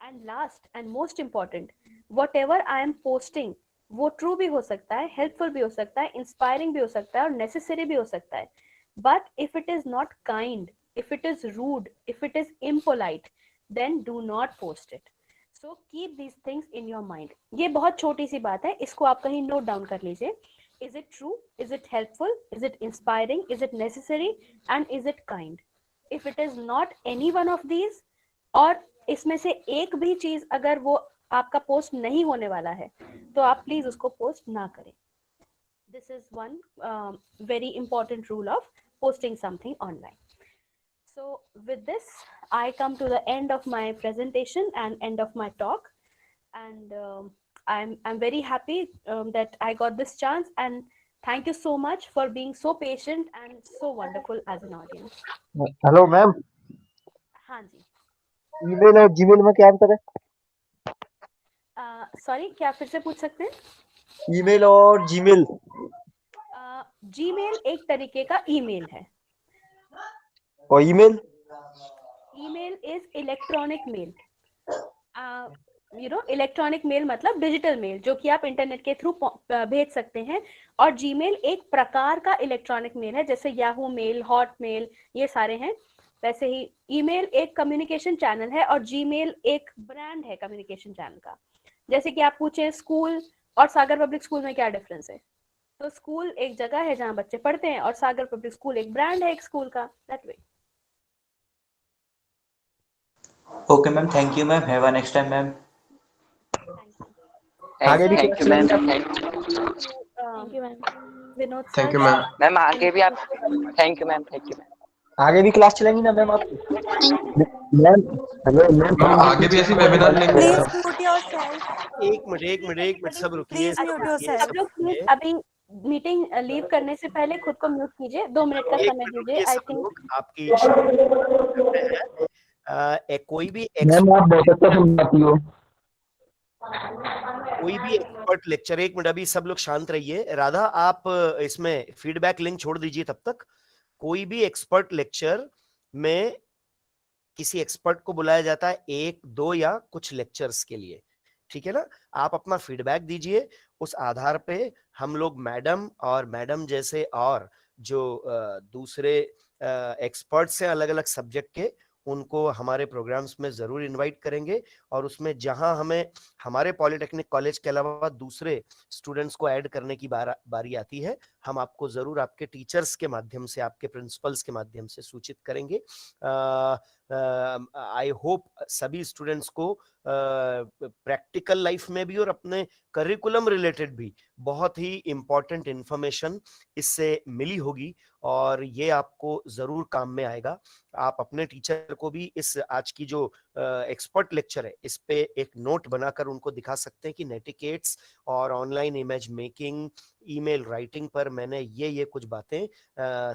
And last and most important, whatever I am posting वो ट्रू भी हो सकता है, हेल्पफुल भी हो सकता है, इंस्पायरिंग भी हो सकता है और नेसेसरी भी हो सकता है, but if it is not kind, if it is rude, if it is impolite, then do not post it. So keep these things in your mind. ये बहुत छोटी सी बात है, इसको आप कहीं नोट डाउन कर लीजिए। Is it true? Is it helpful? Is it inspiring? Is it necessary? And is it kind? If it is not any one of these, और इसमें से एक भी चीज अगर वो आपका पोस्ट नहीं होने वाला है, तो आप प्लीज उसको पोस्ट ना करें। This is one very important rule of posting something online. So with this, I come to the end of my presentation and end of my talk, and I'm very happy that I got this chance, and thank you so much for being so patient and so wonderful as an audience. Hello ma'am, हाँ जी, ईमेल और जीमेल में क्या अंतर है? सॉरी, क्या फिर से पूछ सकते हैं? ईमेल और जीमेल। जीमेल एक तरीके का ईमेल है और email? Email is electronic mail. Electronic mail मतलब डिजिटल मेल, जो कि आप इंटरनेट के थ्रू भेज सकते हैं, और जीमेल एक प्रकार का इलेक्ट्रॉनिक मेल है, जैसे याहू मेल, हॉटमेल, ये सारे हैं। वैसे ही ईमेल एक कम्युनिकेशन चैनल है और जीमेल एक ब्रांड है कम्युनिकेशन चैनल का। जैसे कि आप पूछे स्कूल और सागर पब्लिक स्कूल में क्या डिफरेंस है, तो स्कूल एक जगह है जहाँ बच्चे पढ़ते हैं और सागर पब्लिक स्कूल एक ब्रांड है एक स्कूल का, that way. Okay ma'am, thank you ma'am, have a next time ma'am. आगे भी thank you ma'am, thank you ma'am. Vinod sir, thank you ma'am. Ma'am आगे भी आप, thank you ma'am, thank you ma'am. आगे भी क्लास चलेंगी ना मैम आप? मैम हेलो मैम, आगे भी ऐसी वेबिनार लेंगे। Please mute yourself. एक मिनट सब रुकिए, Please mute yourself. सब लोग प्लीज अभी मीटिंग लीव करने से पहले खुद को म्यूट कीजिए, 2 मिनट का समय दीजिए। आई थिंक आपकी कोई भी मैम आप बहुत अच्छा समझाती हो। एक्सपर्ट लेक्चर, एक मिनट अभी सब लोग शांत रहिए। राधा आप इसमें फीडबैक लिंक छोड़ दीजिए तब तक। कोई भी एक्सपर्ट लेक्चर में किसी एक्सपर्ट को बुलाया जाता है 1, 2 या कुछ लेक्चर्स के लिए, ठीक है ना? आप अपना फीडबैक दीजिए, उस आधार पे हम लोग मैडम जैसे और जो दूसरे एक्सपर्ट्स हैं अलग अलग सब्जेक्ट के, उनको हमारे प्रोग्राम्स में जरूर इनवाइट करेंगे, और उसमें जहां हमें हमारे पॉलिटेक्निक कॉलेज के अलावा दूसरे स्टूडेंट्स को ऐड करने की बारी आती है, हम आपको जरूर आपके टीचर्स के माध्यम से, आपके प्रिंसिपल्स के माध्यम से सूचित करेंगे। आई होप सभी स्टूडेंट्स को प्रैक्टिकल लाइफ में भी और अपने करिकुलम रिलेटेड भी बहुत ही इंपॉर्टेंट इंफॉर्मेशन इससे मिली होगी, और ये आपको जरूर काम में आएगा। आप अपने टीचर को भी इस आज की जो एक्सपर्ट लेक्चर है इस पे एक नोट बनाकर उनको दिखा सकते हैं कि नेटिकेट्स और online image making, email writing पर मैंने ये कुछ बातें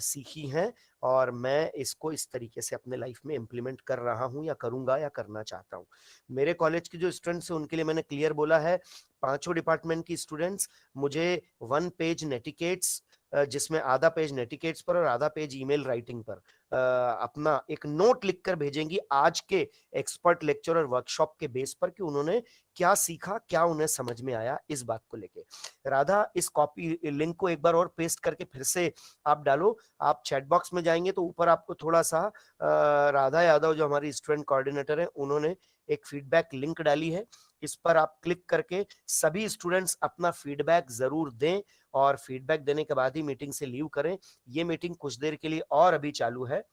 सीखी हैं, और मैं इसको इस तरीके से अपने लाइफ में इम्प्लीमेंट कर रहा हूं या करूंगा या करना चाहता हूं। मेरे कॉलेज के जो स्टूडेंट्स हैं उनके लिए मैंने क्लियर बोला है, पांचों डिपार्टमेंट की स्टूडेंट्स मुझे 1 पेज नेटिकेट्स, जिसमें आधा पेज नेटिकेट्स पर और आधा पेज ईमेल राइटिंग पर अपना एक नोट लिखकर भेजेंगी आज के एक्सपर्ट लेक्चर और वर्कशॉप के बेस पर कि उन्होंने क्या सीखा, क्या उन्हें समझ में आया इस बात को लेके। राधा, इस कॉपी लिंक को एक बार और पेस्ट करके फिर से आप डालो। आप चैट बॉक्स में जाएंगे तो ऊपर आपको थोड़ा सा राधा यादव जो हमारी स्टूडेंट कोऑर्डिनेटर है उन्होंने एक फीडबैक लिंक डाली है, इस पर आप क्लिक करके सभी स्टूडेंट्स अपना फीडबैक जरूर दें, और फीडबैक देने के बाद ही मीटिंग से लीव करें। ये मीटिंग कुछ देर के लिए और अभी चालू है,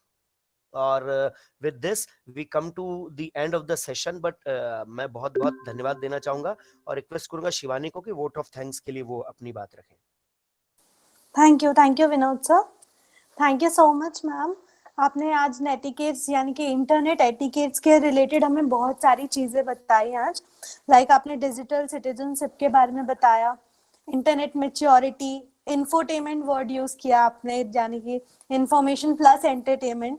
और with this we come to the end of the session. But मैं बहुत बहुत धन्यवाद देना चाहूंगा और रिक्वेस्ट करूंगा शिवानी को कि वोट ऑफ थैंक्स के लिए वो अपनी बात रखें। Thank you Vinod sir, thank you so much ma'am. आपने आज नेटिकेट्स यानी कि इंटरनेट एटिकेट्स के रिलेटेड हमें बहुत सारी चीजें बताई आज, लाइक आपने डिजिटल सिटीजनशिप के बारे में बताया, internet maturity, infotainment word use किया आपने यानी कि इंफॉर्मेशन प्लस एंटरटेनमेंट,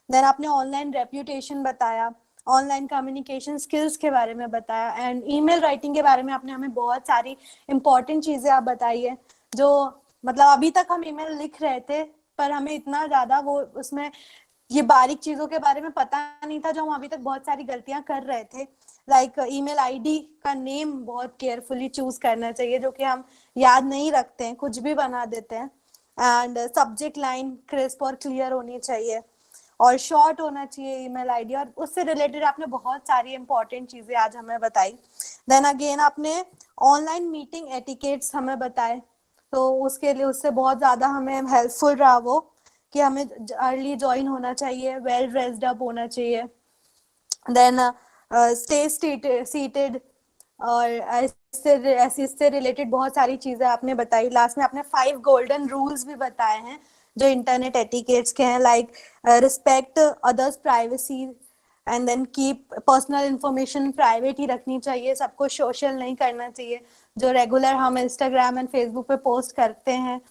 देन आपने ऑनलाइन रेप्यूटेशन बताया, ऑनलाइन कम्युनिकेशन स्किल्स के बारे में बताया, एंड ईमेल राइटिंग के बारे में आपने हमें बहुत सारी इंपॉर्टेंट चीजें आप बताई है, जो मतलब अभी तक हम ईमेल लिख रहे थे पर हमें इतना ज्यादा वो उसमें ये बारीक चीजों के बारे में पता नहीं था, जो हम अभी तक बहुत सारी गलतियां कर रहे थे। लाइक ईमेल आईडी का नेम बहुत केयरफुली चूज करना चाहिए, जो कि हम याद नहीं रखते हैं, कुछ भी बना देते हैं, एंड सब्जेक्ट लाइन क्रिस्प और क्लियर होनी चाहिए और शॉर्ट होना चाहिए ईमेल आईडी, और उससे रिलेटेड आपने बहुत सारी इंपॉर्टेंट चीजें आज हमें बताई। देन अगेन आपने ऑनलाइन मीटिंग एटिकेट्स हमें बताए, तो उसके लिए उससे बहुत ज्यादा हमें हेल्पफुल रहा वो कि हमें अर्ली ज्वाइन होना चाहिए, वेल ड्रेस्ड अप होना चाहिए, देन स्टे सीटेड, और इससे रिलेटेड बहुत सारी चीजें आपने बताई। लास्ट में आपने 5 गोल्डन रूल्स भी बताए हैं जो इंटरनेट एटिकेट्स के हैं, like respect others privacy and then keep personal information private ही रखनी चाहिए, सबको सोशल नहीं करना चाहिए, जो रेगुलर हम इंस्टाग्राम एंड फेसबुक पे पोस्ट करते हैं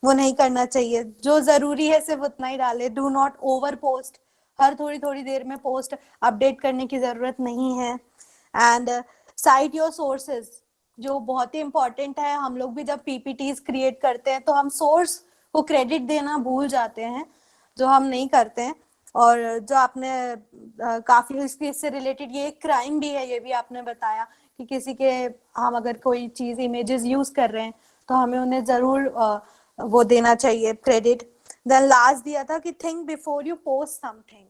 वो नहीं करना चाहिए, जो जरूरी है सिर्फ उतना ही डाले, डू नॉट ओवर पोस्ट, हर थोड़ी देर में पोस्ट अपडेट करने की जरूरत नहीं है, एंड साइट योर सोर्सेज, जो बहुत ही इंपॉर्टेंट है। हम लोग भी जब पीपीटीज क्रिएट करते हैं तो हम सोर्स को क्रेडिट देना भूल जाते हैं, जो हम नहीं करते हैं, और जो आपने काफी इससे रिलेटेड ये एक क्राइम भी है, ये भी आपने बताया कि किसी के हम अगर कोई चीज इमेजेस यूज कर रहे हैं तो हमें उन्हें जरूर वो देना चाहिए क्रेडिट। देन लास्ट दिया था कि think before you post something,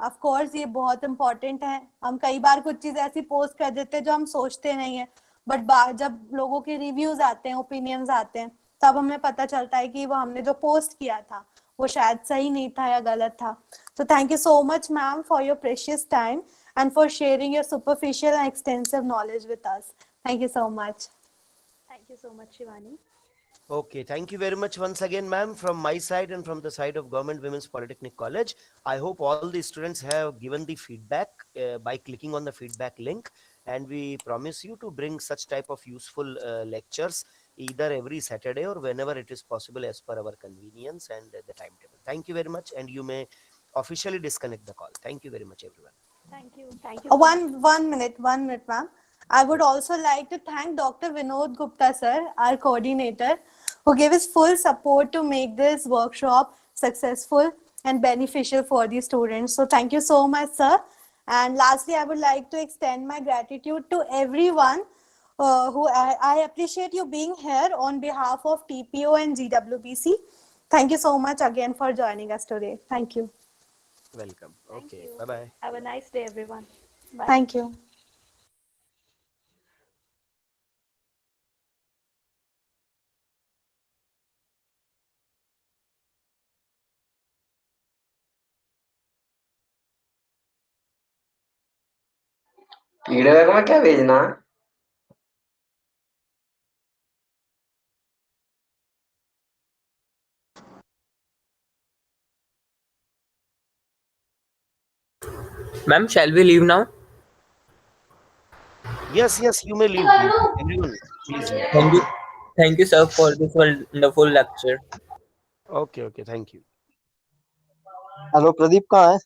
of course ये बहुत इंपॉर्टेंट है। हम कई बार कुछ चीज ऐसी पोस्ट कर देते हैं जो हम सोचते नहीं है, बट जब लोगों के रिव्यूज आते हैं, ओपिनियंस आते हैं, तब हमें पता चलता है कि वो हमने जो पोस्ट किया था वो शायद सही नहीं था या गलत था। तो thank you so much ma'am for your precious time and for sharing your superficial and extensive knowledge with us. Thank you so much. Thank you so much, Shivani. Okay, thank you very much once again, ma'am, from my side and from the side of Government Women's Polytechnic College. I hope all the students have given the feedback by clicking on the feedback link, and we promise you to bring such type of useful lectures either every Saturday or whenever it is possible as per our convenience and the timetable. Thank you very much, and you may officially disconnect the call. Thank you very much, everyone. Thank you. One minute, ma'am. I would also like to thank Dr. Vinod Gupta, sir, our coordinator, who gave his full support to make this workshop successful and beneficial for the students. So thank you so much, sir. And lastly, I would like to extend my gratitude to everyone who I appreciate you being here on behalf of TPO and GWBC. Thank you so much again for joining us today. Thank you. Welcome. Okay. you. Bye bye. Have a nice day, everyone. Bye. Thank you. Feedback में क्या भेजना है? Ma'am, shall we leave now? Yes, yes, you may leave. Everyone, please leave. Thank you, sir, for this wonderful lecture. Okay, okay, thank you. Hello Pradeep कहाँ है?